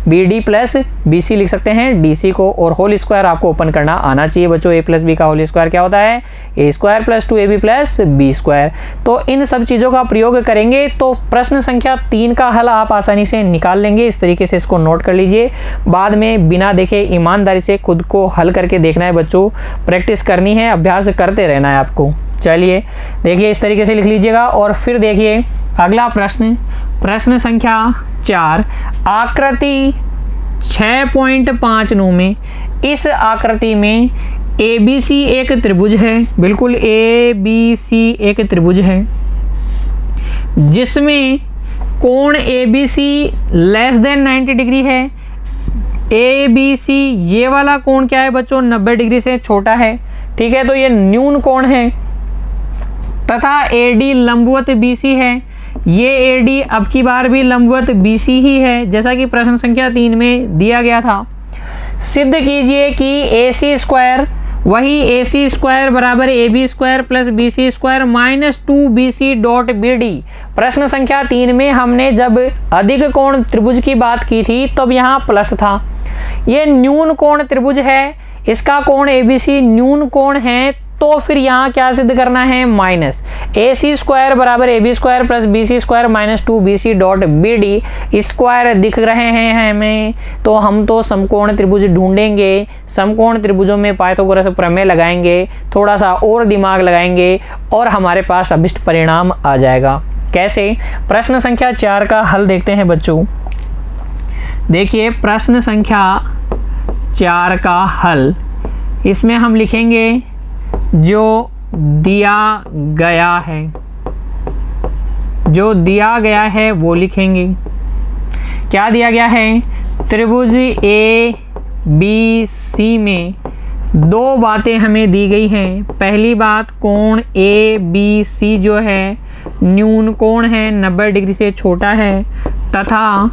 BD प्लस BC लिख सकते हैं DC को, और होल स्क्वायर आपको ओपन करना आना चाहिए बच्चों। a प्लस बी का होल स्क्वायर क्या होता है, a square plus 2ab plus B square. तो इन सब चीज़ों का प्रयोग करेंगे तो प्रश्न संख्या 3 का हल आप आसानी से निकाल लेंगे। इस तरीके से इसको नोट कर लीजिए, बाद में बिना देखे ईमानदारी से खुद को हल करके देखना है बच्चों, प्रैक्टिस करनी है, अभ्यास करते रहना है आपको। चलिए देखिए, इस तरीके से लिख लीजिएगा। और फिर देखिए अगला प्रश्न, प्रश्न संख्या 4, आकृति 6.59 में, इस आकृति में ABC एक त्रिभुज है, बिल्कुल ABC एक त्रिभुज है, जिसमें कोण ABC लेस देन 90 डिग्री है। ABC ये वाला कोण क्या है बच्चों, 90 डिग्री से छोटा है। ठीक है, तो ये न्यून कोण है, तथा AD लंबवत BC है, ये AD अब की बार भी लंबवत BC ही है, जैसा कि प्रश्न संख्या 3 में दिया गया था। सिद्ध कीजिए कि AC स्क्वायर वही AC स्क्वायर बराबर AB square plus BC square minus 2BC dot BD। प्रश्न संख्या 3 में हमने जब अधिक कोण त्रिभुज की बात की थी तब यहाँ प्लस था, ये न्यून कोण त्रिभुज है, इसका कोण ABC न्यून कोण है, तो फिर यहाँ क्या सिद्ध करना है, माइनस AC स्क्वायर बराबर AB square plus BC square minus 2BC dot BD। Square दिख रहे हैं हमें, तो हम तो समकोण त्रिभुज ढूंढेंगे, समकोण त्रिभुजों में पाइथागोरस प्रमेय लगाएंगे, थोड़ा सा और दिमाग लगाएंगे और हमारे पास अभिष्ट परिणाम आ जाएगा। कैसे, प्रश्न संख्या 4 का हल देखते हैं बच्चों। देखिए प्रश्न संख्या 4 का हल, इसमें हम लिखेंगे जो दिया गया है, जो दिया गया है वो लिखेंगे। क्या दिया गया है, त्रिभुज ABC में दो बातें हमें दी गई हैं। पहली बात, कोण ABC जो है न्यून कोण है, 90 डिग्री से छोटा है, तथा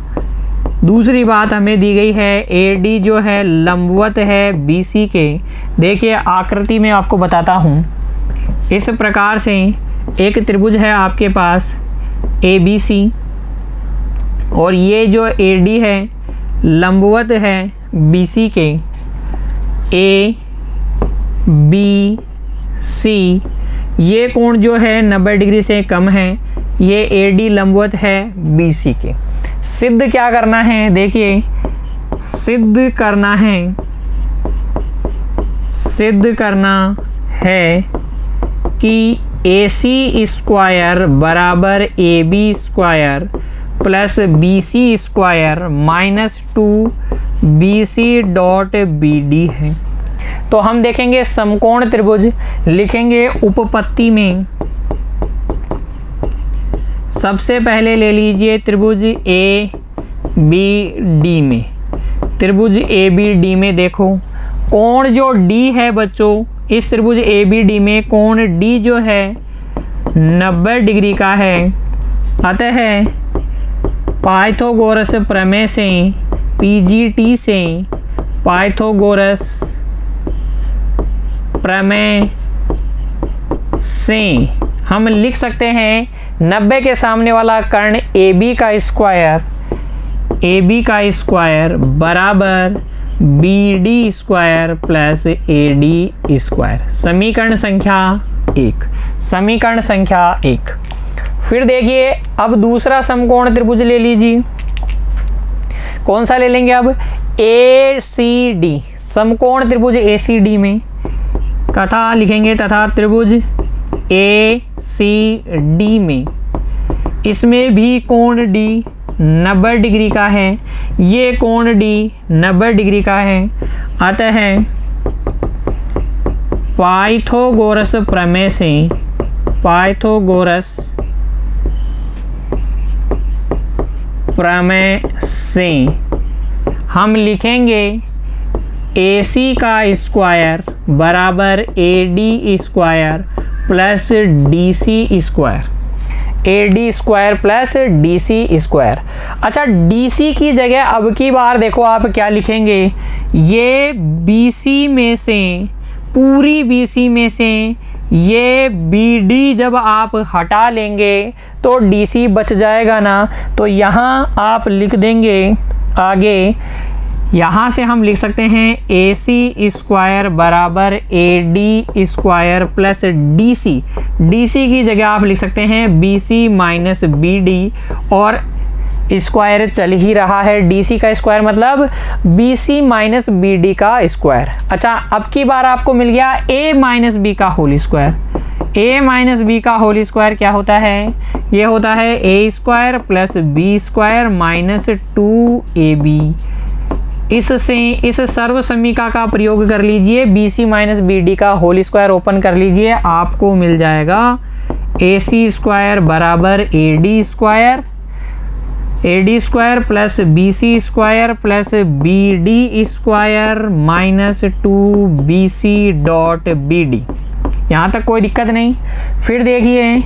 दूसरी बात हमें दी गई है AD जो है लंबवत है BC के। देखिए आकृति में आपको बताता हूँ, इस प्रकार से एक त्रिभुज है आपके पास ABC, और ये जो AD है लंबवत है BC के, ABC ये कोण जो है 90 डिग्री से कम है, ये AD लंबवत है BC के। सिद्ध क्या करना है, देखिए सिद्ध करना है कि AC स्क्वायर बराबर AB square plus BC square minus 2 BC dot BD है। तो हम देखेंगे समकोण त्रिभुज, लिखेंगे उपपत्ति में सबसे पहले ले लीजिए त्रिभुज ABD में। त्रिभुज ABD में देखो कोण जो D है बच्चों, इस त्रिभुज ABD में कोण D जो है 90 डिग्री का है। अतः पाइथागोरस प्रमेय से, PGT से, पाइथागोरस प्रमेय से हम लिख सकते हैं 90 के सामने वाला कर्ण AB का स्क्वायर बराबर BD square plus AD square. समीकरण संख्या 1। समीकरण संख्या 1। फिर देखिए अब दूसरा समकोण त्रिभुज ले लीजिए। कौन सा ले लेंगे अब? ACD, समकोण त्रिभुज ACD में तथा लिखेंगे तथा त्रिभुज ACD में, इसमें भी कोण D 90 डिग्री का है। ये कोण D 90 डिग्री का है। अतः पाइथागोरस प्रमेय से, पाइथागोरस प्रमेय से हम लिखेंगे AC का स्क्वायर बराबर AD square plus DC square. AD square plus DC square. अच्छा, DC की जगह अब की बार देखो आप क्या लिखेंगे, ये BC में से, पूरी BC में से ये BD जब आप हटा लेंगे तो DC बच जाएगा ना। तो यहाँ आप लिख देंगे आगे, यहाँ से हम लिख सकते हैं AC स्क्वायर बराबर AD square plus DC। DC की जगह आप लिख सकते हैं BC माइनस BD, और स्क्वायर चल ही रहा है। DC का स्क्वायर मतलब BC माइनस BD का स्क्वायर। अच्छा, अब की बार आपको मिल गया A माइनस B का whole square. A minus B का होल स्क्वायर क्या होता है? ये होता है A square plus B square minus 2AB। इससे इस सर्व समीकरण का प्रयोग कर लीजिए, BC माइनस BD का होल स्क्वायर ओपन कर लीजिए, आपको मिल जाएगा AC स्क्वायर बराबर AD square, AD square plus BC square plus BD square minus 2BC dot BD। यहाँ तक कोई दिक्कत नहीं। फिर देखिए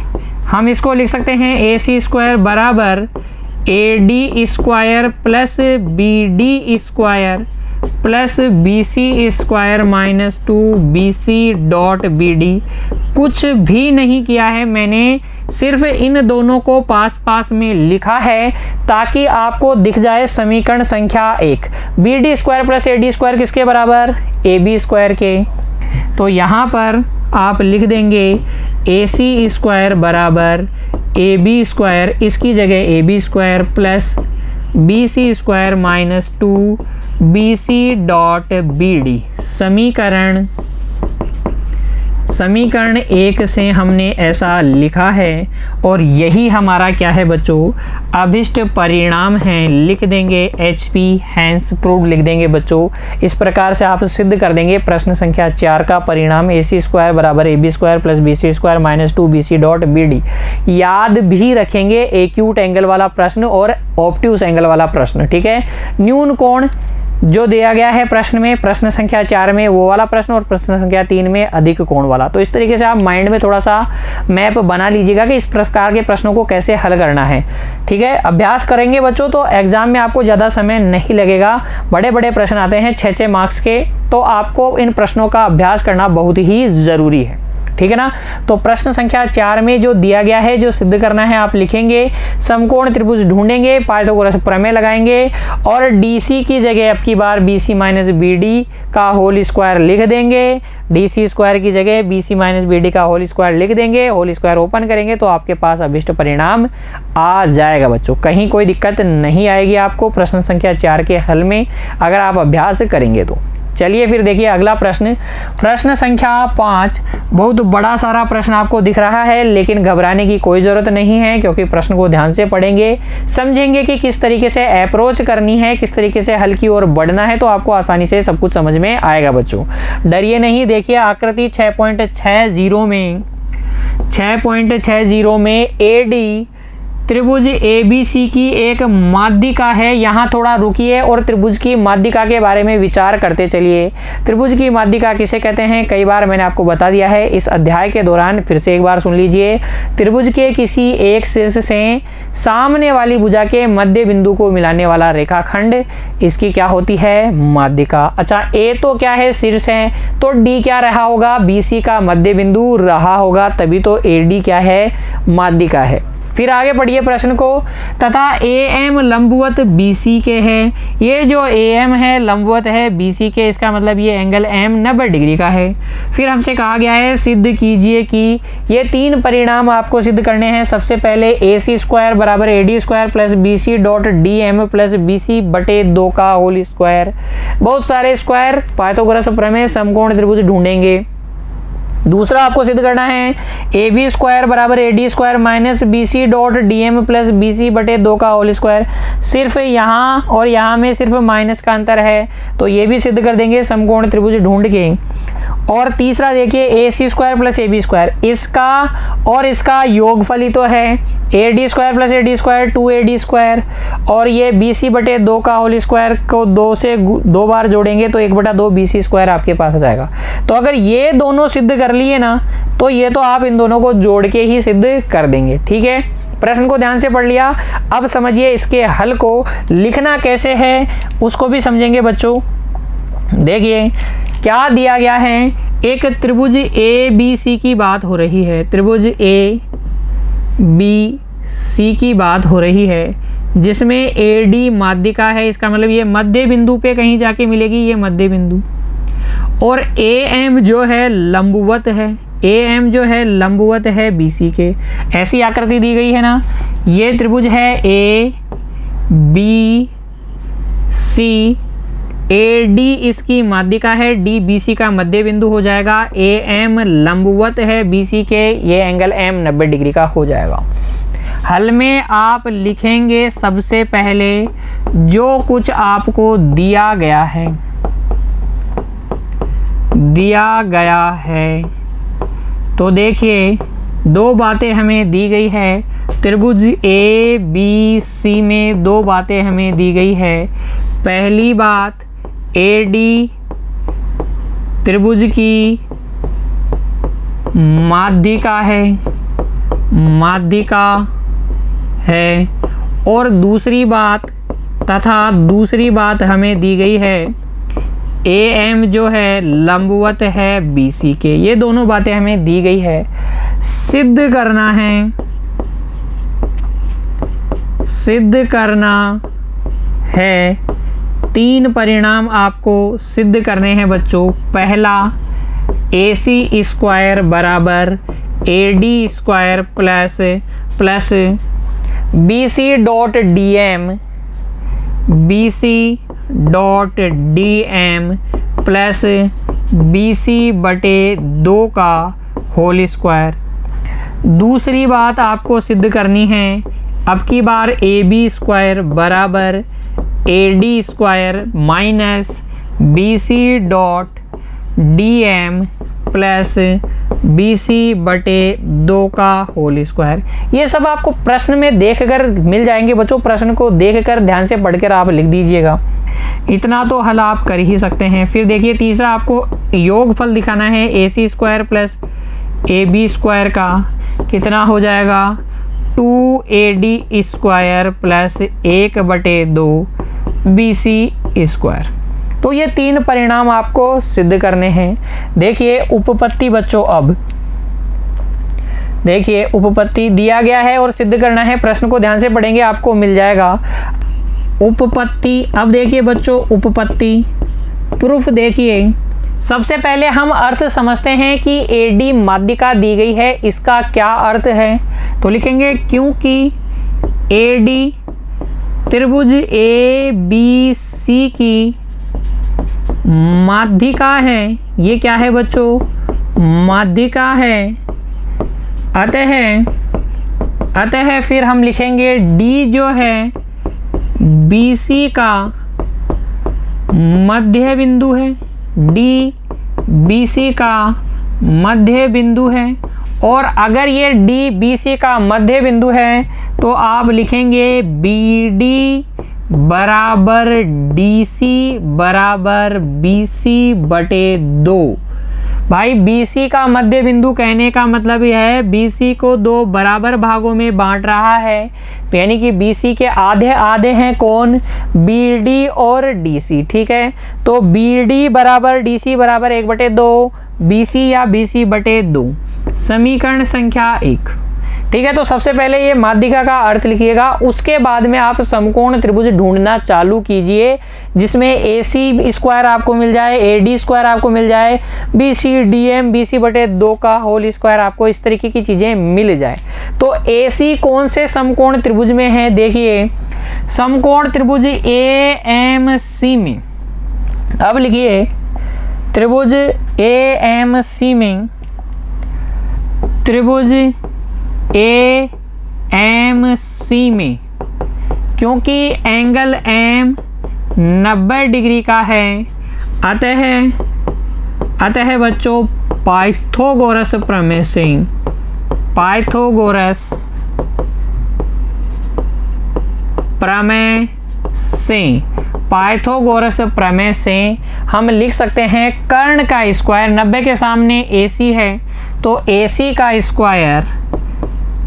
हम इसको लिख सकते हैं AC स्क्वायर बराबर AD square plus BD square plus BC square minus 2BC dot BD। कुछ भी नहीं किया है मैंने, सिर्फ इन दोनों को पास पास में लिखा है ताकि आपको दिख जाए समीकरण संख्या 1। BD square plus AD square किसके बराबर? AB स्क्वायर के। तो यहाँ पर आप लिख देंगे AC स्क्वायर बराबर AB स्क्वायर, इसकी जगह AB square plus BC square minus 2BC dot BD। समीकरण 1 से हमने ऐसा लिखा है और यही हमारा क्या है बच्चों? अभिष्ट परिणाम है। लिख देंगे HP हैंस प्रूव्ड लिख देंगे बच्चों। इस प्रकार से आप सिद्ध कर देंगे प्रश्न संख्या 4 का परिणाम AC स्क्वायर बराबर AB square plus BC square minus 2BC dot BD। याद भी रखेंगे एक्यूट एंगल वाला प्रश्न और ऑब्ट्यूस एंगल वाला प्रश्न, ठीक है। न्यून कोण जो दिया गया है प्रश्न में, प्रश्न संख्या 4 में वो वाला प्रश्न, और प्रश्न संख्या 3 में अधिक कोण वाला। तो इस तरीके से आप माइंड में थोड़ा सा मैप बना लीजिएगा कि इस प्रकार के प्रश्नों को कैसे हल करना है, ठीक है। अभ्यास करेंगे बच्चों तो एग्जाम में आपको ज़्यादा समय नहीं लगेगा। बड़े बड़े प्रश्न आते हैं 6-6 मार्क्स के, तो आपको इन प्रश्नों का अभ्यास करना बहुत ही ज़रूरी है, ठीक है ना। तो प्रश्न संख्या 4 में जो दिया गया है, जो सिद्ध करना है, आप लिखेंगे समकोण त्रिभुज ढूंढेंगे, पाइथागोरस प्रमेय लगाएंगे और DC की जगह अब की बार BC माइनस BD का होल स्क्वायर लिख देंगे। DC स्क्वायर की जगह BC माइनस BD का होल स्क्वायर लिख देंगे, होल स्क्वायर ओपन करेंगे तो आपके पास अभिष्ट परिणाम आ जाएगा बच्चों। कहीं कोई दिक्कत नहीं आएगी आपको प्रश्न संख्या 4 के हल में, अगर आप अभ्यास करेंगे तो। चलिए फिर देखिए अगला प्रश्न, प्रश्न संख्या 5। बहुत बड़ा सारा प्रश्न आपको दिख रहा है, लेकिन घबराने की कोई ज़रूरत नहीं है, क्योंकि प्रश्न को ध्यान से पढ़ेंगे, समझेंगे कि किस तरीके से अप्रोच करनी है, किस तरीके से हल की ओर बढ़ना है, तो आपको आसानी से सब कुछ समझ में आएगा बच्चों। डरिए नहीं। देखिए आकृति 6.60 में AD त्रिभुज ABC की एक माध्यिका है। यहाँ थोड़ा रुकिए और त्रिभुज की माध्यिका के बारे में विचार करते चलिए। त्रिभुज की माध्यिका किसे कहते हैं, कई बार मैंने आपको बता दिया है इस अध्याय के दौरान, फिर से एक बार सुन लीजिए। त्रिभुज के किसी एक शीर्ष से सामने वाली भुजा के मध्य बिंदु को मिलाने वाला रेखाखंड, इसकी क्या होती है, माध्यिका। अच्छा, A तो क्या है, शीर्ष है, तो D क्या रहा होगा, BC का मध्य बिंदु रहा होगा, तभी तो AD क्या है, माध्यिका है। फिर आगे पढ़िए प्रश्न को। तथा AM लंबवत BC के है। ये जो AM है लंबवत है BC के, इसका मतलब ये एंगल M 90 डिग्री का है। फिर हमसे कहा गया है सिद्ध कीजिए कि ये 3 परिणाम आपको सिद्ध करने हैं। सबसे पहले AC² बराबर AD² plus BC dot DM plus BC बटे 2 का होल स्क्वायर। बहुत सारे स्क्वायर, पाइथागोरस प्रमेय, समकोण त्रिभुज ढूंढेंगे। दूसरा आपको सिद्ध करना है AB² बराबर AD² minus BC dot DM plus BC बटे 2 का होल स्क्वायर। सिर्फ यहाँ और यहाँ में सिर्फ माइनस का अंतर है, तो ये भी सिद्ध कर देंगे समकोण त्रिभुज ढूंढ के। और तीसरा देखिए AC² प्लस AB², इसका और इसका योगफल ही तो है, AD² प्लस AD² 2AD², और ये BC बटे 2 का होल स्क्वायर को 2 से 2 बार जोड़ेंगे तो 1/2 BC² आपके पास आ जाएगा। तो अगर ये दोनों सिद्ध कर लिए ना, तो ये तो आप इन दोनों को जोड़ के ही सिद्ध कर देंगे। ठीक है, प्रश्न को ध्यान से पढ़ लिया। अब समझिए इसके हल को लिखना कैसे है, उसको भी समझेंगे बच्चों। देखिए क्या दिया गया है, एक त्रिभुज ABC की बात हो रही है, त्रिभुज ABC की बात हो रही है, जिसमें AD माध्यिका है। इसका मतलब ये मध्य बिंदु पे कहीं जाके मिलेगी, ये मध्य बिंदु। और AM जो है लंबवत है, AM जो है लंबवत है BC के। ऐसी आकृति दी गई है ना, ये त्रिभुज है ABC, AD इसकी माध्यिका है, D BC का मध्य बिंदु हो जाएगा, AM लंबवत है BC के, ये एंगल M 90 डिग्री का हो जाएगा। हल में आप लिखेंगे सबसे पहले जो कुछ आपको दिया गया है, तो देखिए 2 बातें हमें दी गई है। त्रिभुज ABC में 2 बातें हमें दी गई है। पहली बात, AD त्रिभुज की माध्यिका है, और दूसरी बात हमें दी गई है AM जो है लंबवत है BC के। ये दोनों बातें हमें दी गई है, सिद्ध करना है। 3 परिणाम आपको सिद्ध करने हैं बच्चों। पहला, AC² बराबर AD² plus BC dot DM plus BC बटे 2 का होल स्क्वायर। दूसरी बात आपको सिद्ध करनी है, अब की बार AB² बराबर AD² minus BC dot DM plus BC बटे 2 का होल स्क्वायर। ये सब आपको प्रश्न में देखकर मिल जाएंगे बच्चों। प्रश्न को देखकर ध्यान से पढ़कर आप लिख दीजिएगा, इतना तो हल आप कर ही सकते हैं। फिर देखिए तीसरा आपको योगफल दिखाना है, AC² प्लस AB² का कितना हो जाएगा, 2AD² प्लस 1/2 BC²। तो ये 3 परिणाम आपको सिद्ध करने हैं। देखिए उपपत्ति बच्चों, अब देखिए उपपत्ति दिया गया है और सिद्ध करना है। प्रश्न को ध्यान से पढ़ेंगे, आपको मिल जाएगा उपपत्ति। अब देखिए बच्चों उपपत्ति प्रूफ। देखिए सबसे पहले हम अर्थ समझते हैं कि AD माध्यिका दी गई है, इसका क्या अर्थ है। तो लिखेंगे क्योंकि AD त्रिभुज ABC की माध्यिका है, ये क्या है बच्चों, माध्यिका है। अतः फिर हम लिखेंगे डी जो है BC का मध्य बिंदु है, डी BC का मध्य बिंदु है। और अगर ये डी BC का मध्य बिंदु है तो आप लिखेंगे BD बराबर DC बराबर BC/2। भाई BC का मध्य बिंदु कहने का मतलब यह है BC को दो बराबर भागों में बांट रहा है, तो यानी कि BC के आधे आधे हैं कौन, BD और DC। ठीक है, तो BD बराबर DC बराबर 1/2, BC या BC/2, समीकरण संख्या 1। ठीक है, तो सबसे पहले ये माध्यिका का अर्थ लिखिएगा, उसके बाद में आप समकोण त्रिभुज ढूंढना चालू कीजिए जिसमें AC² आपको मिल जाए, AD² आपको मिल जाए, BCDM BC/2 का होल स्क्वायर आपको इस तरीके की चीजें मिल जाए। तो AC कौन से समकोण त्रिभुज में है, देखिए समकोण त्रिभुज AMC में। अब लिखिए त्रिभुज AMC में, त्रिभुज AMC में क्योंकि एंगल M 90 डिग्री का है, अतः बच्चों पाइथागोरस प्रमेय से, पाइथागोरस प्रमेय से हम लिख सकते हैं कर्ण का स्क्वायर, 90 के सामने AC है तो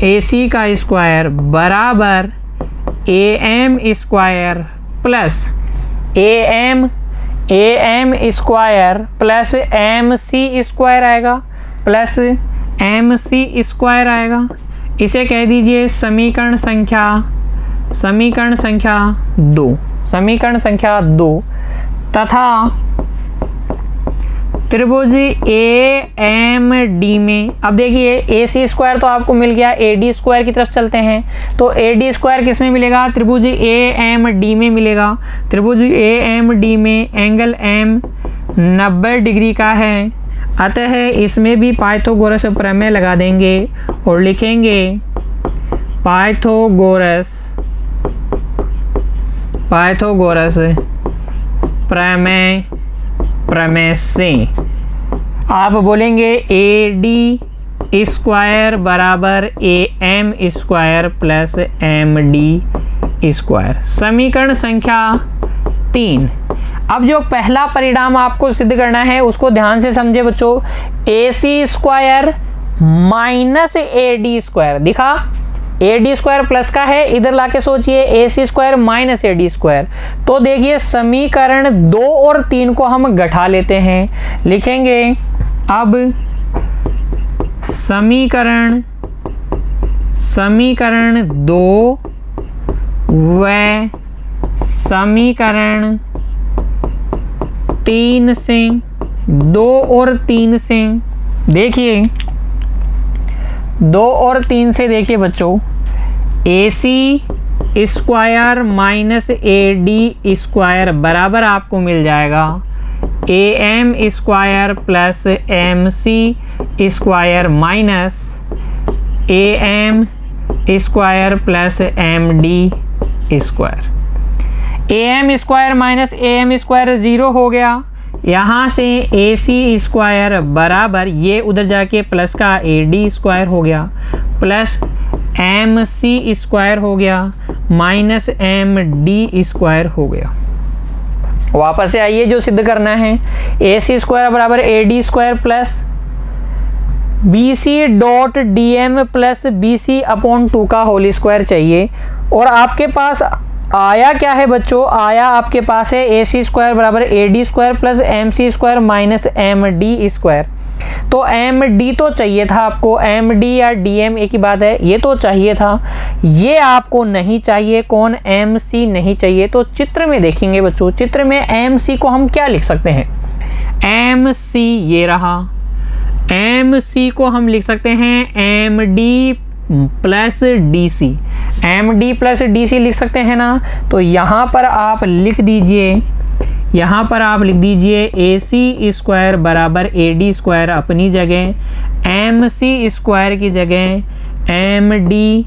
AC का स्क्वायर बराबर AM square plus AM square plus MC square आएगा, प्लस MC स्क्वायर आएगा। इसे कह दीजिए समीकरण संख्या 2 तथा त्रिभुज AMD में, अब देखिए AC² तो आपको मिल गया, AD² की तरफ चलते हैं तो AD² किस में मिलेगा, त्रिभुज AMD में मिलेगा। त्रिभुज AMD में एंगल M 90 डिग्री का है, अतः इसमें भी पाइथागोरस प्रमेय लगा देंगे और लिखेंगे पाइथागोरस प्रमेय से आप बोलेंगे AD² बराबर AM² प्लस MD²। समीकरण संख्या 3। अब जो पहला परिणाम आपको सिद्ध करना है उसको ध्यान से समझे बच्चों, AC² माइनस AD², दिखा AD² प्लस का है, इधर लाके सोचिए AC² माइनस AD²। तो देखिए समीकरण 2 और 3 को हम घटा लेते हैं, लिखेंगे अब समीकरण 2 व समीकरण 3 से, 2 और 3 से देखिए, 2 और 3 से देखिए बच्चों, AC² माइनस AD² बराबर आपको मिल जाएगा AM² plus MC² minus AM² plus MD²। AM² minus AM² 0 हो गया, यहाँ से AC² बराबर ये उधर जाके प्लस का AD² हो गया प्लस MC² हो गया माइनस MD² हो गया। वापस से आइए जो सिद्ध करना है, AC² बराबर AD² plus BC.DM plus BC/2 का होल स्क्वायर चाहिए। और आपके पास आया क्या है बच्चों, आया आपके पास है AC² बराबर AD² plus MC² minus MD²। तो MD तो चाहिए था आपको, MD या DM एक ही बात है, ये तो चाहिए था, ये आपको नहीं चाहिए, कौन, MC नहीं चाहिए। तो चित्र में देखेंगे बच्चों, चित्र में MC को हम क्या लिख सकते हैं, MC ये रहा, MC को हम लिख सकते हैं MD plus D C, M D plus D C लिख सकते हैं ना। तो यहाँ पर आप लिख दीजिए, यहाँ पर आप लिख दीजिए ए सी स्क्वायर बराबर ए डी स्क्वायर अपनी जगह, एम सी स्क्वायर की जगह M D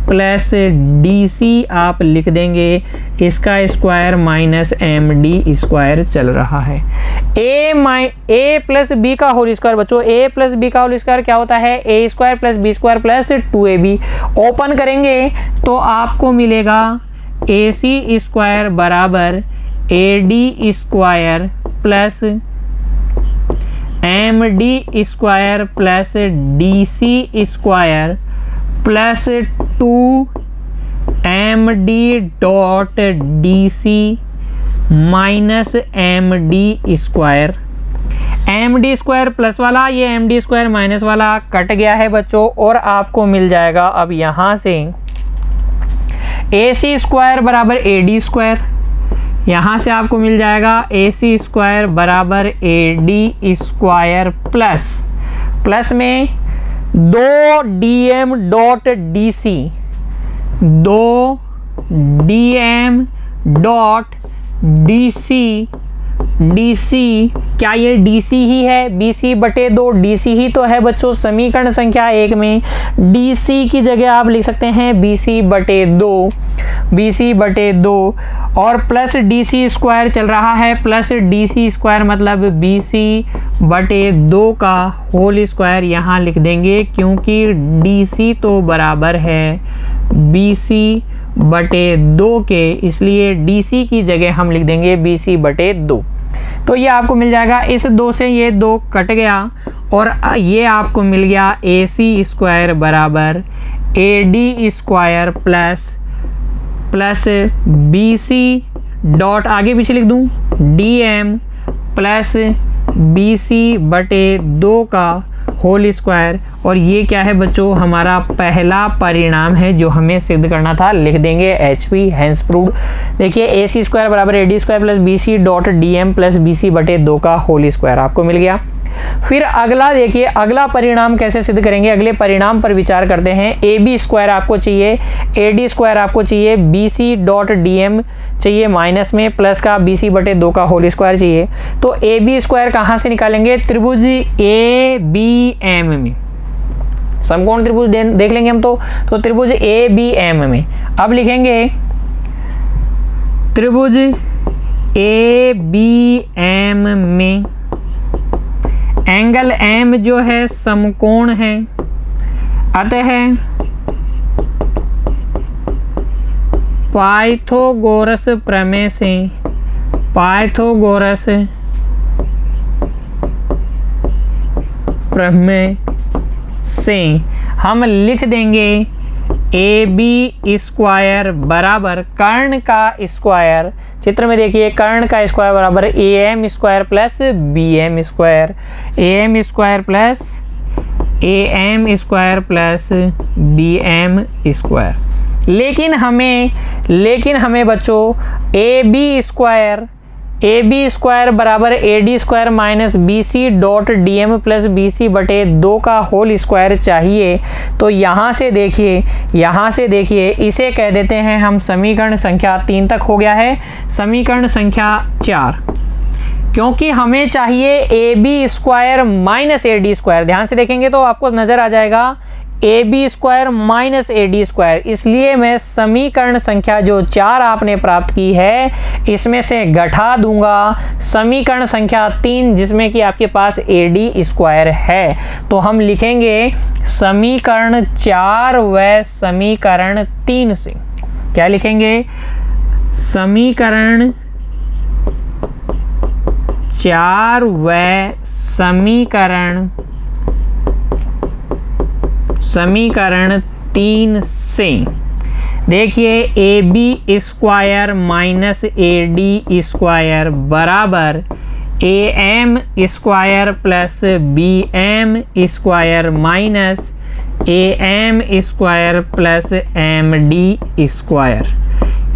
plus D C आप लिख देंगे, इसका square minus M D square चल रहा है। ए प्लस बी का होल स्क्वायर बच्चों, ए प्लस बी का होल स्क्वायर क्या होता है, A square plus B square plus 2ab। Open करेंगे तो आपको मिलेगा ए सी स्क्वायर बराबर A D square plus M D square plus D C square plus 2 M D dot D C minus M D square. M D square plus वाला, ये M D square minus वाला cut गया है बच्चों, और आपको मिल जाएगा अब यहाँ से ए सी स्क्वायर बराबर ए डी स्क्वायर, यहाँ से आपको मिल जाएगा ए सी स्क्वायर बराबर ए डी स्क्वायर प्लस में 2 D M dot D C, 2 D M dot D C, D C क्या ये डी सी ही है, बी सी बटे 2 डी सी ही तो है बच्चों समीकरण संख्या 1 में। डी सी की जगह आप लिख सकते हैं बी सी बटे 2, बी सी बटे 2, और प्लस डी सी स्क्वायर चल रहा है, प्लस डी सी स्क्वायर मतलब बी सी बटे 2 का होल स्क्वायर यहाँ लिख देंगे, क्योंकि डी सी तो बराबर है बी सी बटे 2 के, इसलिए डी सी की जगह हम लिख देंगे बी सी बटे 2। तो ये आपको मिल जाएगा, इस 2 से ये 2 कट गया, और ये आपको मिल गया ए सी स्क्वायर बराबर A D square plus B C dot आगे पीछे लिख दूँ D M plus B C बटे 2 का होल स्क्वायर। और ये क्या है बच्चों, हमारा पहला परिणाम है जो हमें सिद्ध करना था, लिख देंगे एच पी हैंस प्रूव्ड। देखिए ए सी स्क्वायर बराबर A D square plus B C dot D M plus B C बटे 2 का होल स्क्वायर आपको मिल गया। फिर अगला देखिए, अगला परिणाम कैसे सिद्ध करेंगे, अगले परिणाम पर विचार करते हैं। ए बी स्क्वायर आपको चाहिए, ए डी स्क्वायर आपको चाहिए, B C dot D M चाहिए माइनस में, प्लस का बी सी बटे 2 का होल स्क्वायर चाहिए। तो ए बी स्क्वायर कहाँ से निकालेंगे, त्रिभुज ए बी एम में, समकोण त्रिभुज देख लेंगे हम तो त्रिभुज ए बी एम में अब लिखेंगे त्रिभुज ए बी एम में एंगल एम जो है समकोण है, अतः पाइथागोरस प्रमेय से, पाइथागोरस प्रमेय से हम लिख देंगे ए बी स्क्वायर बराबर कर्ण का स्क्वायर, चित्र में देखिए कर्ण का स्क्वायर बराबर A M square plus B M square, A M square plus A M square plus B M square. लेकिन हमें बच्चों ए बी स्क्वायर बराबर A D square minus B C dot D M plus B C बटे 2 का whole square चाहिए। तो यहाँ से देखिए इसे कह देते हैं हम समीकरण संख्या 3 तक हो गया है, समीकरण संख्या 4, क्योंकि हमें चाहिए A B square minus A D square. ध्यान से देखेंगे तो आपको नजर आ जाएगा A B square minus A D square, इसलिए मैं समीकरण संख्या जो 4 आपने प्राप्त की है इसमें से घटा दूंगा समीकरण संख्या 3 जिसमें कि आपके पास ए डी स्क्वायर है। तो हम लिखेंगे समीकरण 4 व समीकरण 3 से, क्या लिखेंगे, समीकरण 4 व समीकरण 3 से देखिए A B square minus A D square बराबर A M square plus B M square minus A M square plus M D square.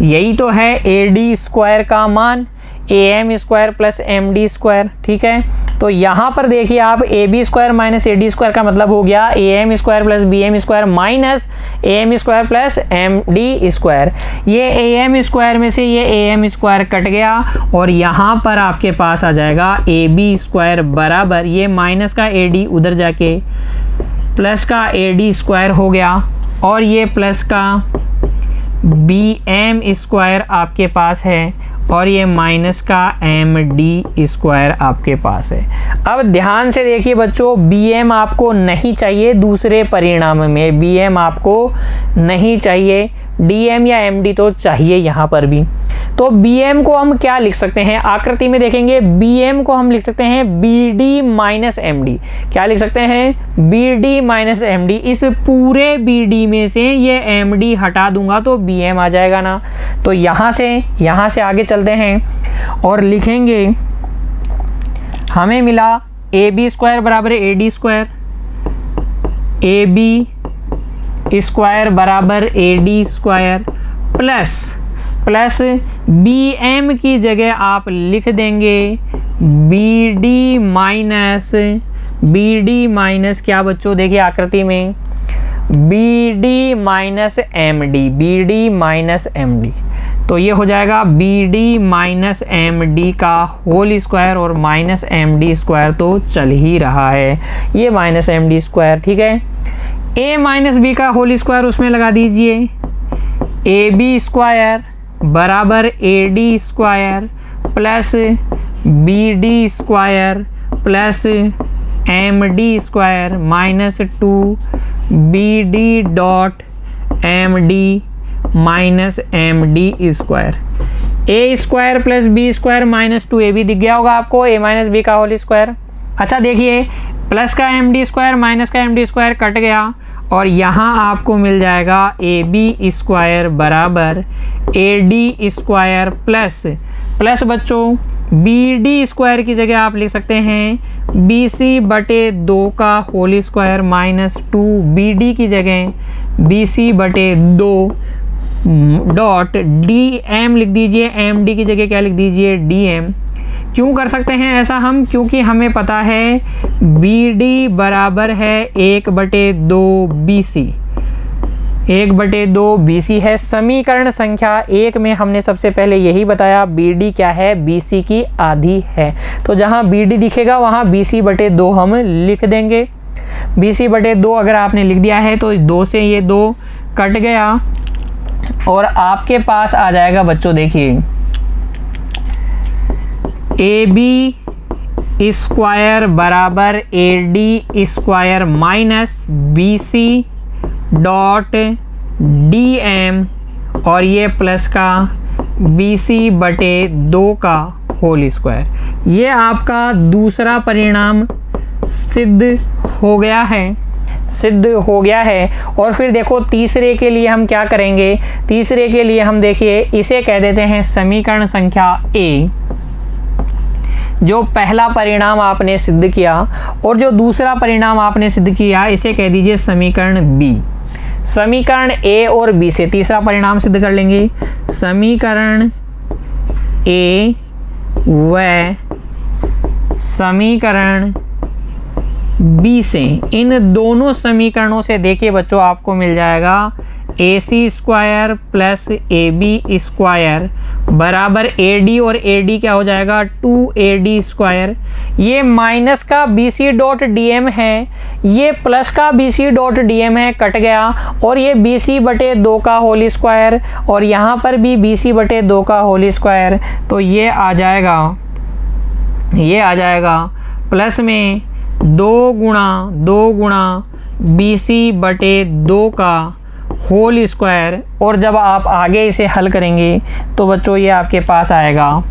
यही तो है ए डी स्क्वायर का मान। AM² प्लस MD स्क्वायर, ठीक है। तो यहाँ पर देखिए आप AB² माइनस AD² का मतलब हो गया AM² plus BM² minus AM² plus MD²। ये AM² में से ये AM² कट गया और यहाँ पर आपके पास आ जाएगा AB² बराबर, ये माइनस का AD उधर जाके प्लस का AD² हो गया और ये प्लस का BM² आपके पास है और ये माइनस का MD² आपके पास है। अब ध्यान से देखिए बच्चों, BM आपको नहीं चाहिए, दूसरे परिणाम में BM आपको नहीं चाहिए, DM या MD तो चाहिए यहाँ पर भी। तो BM को हम क्या लिख सकते हैं, आकृति में देखेंगे BM को हम लिख सकते हैं BD माइनस MD। क्या लिख सकते हैं, BD माइनस MD। इस पूरे BD में से ये MD हटा दूंगा तो BM आ जाएगा ना। तो यहाँ से आगे चलते हैं और लिखेंगे, हमें मिला AB² बराबर AD², AB² बराबर AD² प्लस BM की जगह आप लिख देंगे BD माइनस क्या बच्चों, देखिए आकृति में BD माइनस MD। तो ये हो जाएगा BD माइनस MD का होल स्क्वायर और माइनस MD² तो चल ही रहा है, ये माइनस MD², ठीक है। A माइनस B का होल स्क्वायर उसमें लगा दीजिए, AB² बराबर AD² plus BD² plus MD² minus 2BD dot MD minus MD²। A² plus B² minus 2AB दिख गया होगा आपको, A माइनस B का होल स्क्वायर। अच्छा देखिए, प्लस का MD² माइनस का MD² कट गया और यहाँ आपको मिल जाएगा AB² बराबर AD² प्लस बच्चों BD² की जगह आप लिख सकते हैं BC/2 का होल स्क्वायर माइनस 2BD की जगह BC/2 डॉट DM लिख दीजिए, MD की जगह क्या लिख दीजिए, DM। क्यों कर सकते हैं ऐसा हम, क्योंकि हमें पता है BD बराबर है 1/2 BC, 1/2 BC है। समीकरण संख्या 1 में हमने सबसे पहले यही बताया, BD क्या है, BC की आधी है। तो जहां BD दिखेगा वहां BC/2 हम लिख देंगे। BC/2 अगर आपने लिख दिया है तो 2 से ये 2 कट गया और आपके पास आ जाएगा बच्चों, देखिए AB² बराबर AD² minus BC dot DM और ये प्लस का BC/2 का होल स्क्वायर। ये आपका दूसरा परिणाम सिद्ध हो गया है। और फिर देखो तीसरे के लिए हम क्या करेंगे, तीसरे के लिए हम देखिए इसे कह देते हैं समीकरण संख्या A, जो पहला परिणाम आपने सिद्ध किया, और जो दूसरा परिणाम आपने सिद्ध किया इसे कह दीजिए समीकरण B। समीकरण A और B से तीसरा परिणाम सिद्ध कर लेंगे। समीकरण A व समीकरण B से, इन दोनों समीकरणों से देखिए बच्चों आपको मिल जाएगा AC² प्लस AB² बराबर AD और AD क्या हो जाएगा 2AD²। ये माइनस का BC डॉट DM है, ये प्लस का BC डॉट DM है, कट गया और ये BC/2 का होल स्क्वायर और यहाँ पर भी BC/2 का होल स्क्वायर। तो ये आ जाएगा प्लस में 2 गुणा BC/2 का होल स्क्वायर। और जब आप आगे इसे हल करेंगे तो बच्चों ये आपके पास आएगा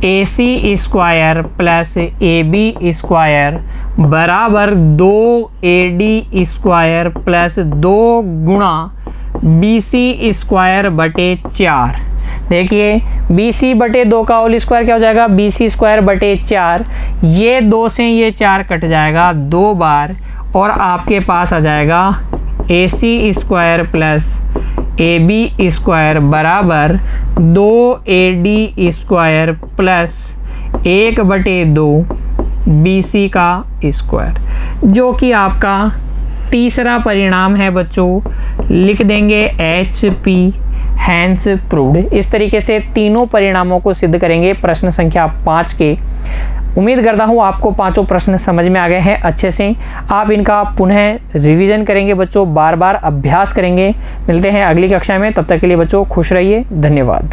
AC² प्लस AB² बराबर 2AD² प्लस 2 गुणा BC²/4। देखिए BC/2 का होल स्क्वायर क्या हो जाएगा, BC²/4। ये 2 से ये 4 कट जाएगा 2 बार और आपके पास आ जाएगा AC² प्लस AB स्क्वायर बराबर 2AD स्क्वायर प्लस 1/2 BC का स्क्वायर, जो कि आपका तीसरा परिणाम है बच्चों। लिख देंगे HP हैंस प्रूव्ड। इस तरीके से तीनों परिणामों को सिद्ध करेंगे प्रश्न संख्या 5 के। उम्मीद करता हूँ आपको पांचों प्रश्न समझ में आ गए हैं अच्छे से। आप इनका पुनः रिवीजन करेंगे बच्चों, बार बार अभ्यास करेंगे। मिलते हैं अगली कक्षा में, तब तक के लिए बच्चों खुश रहिए। धन्यवाद।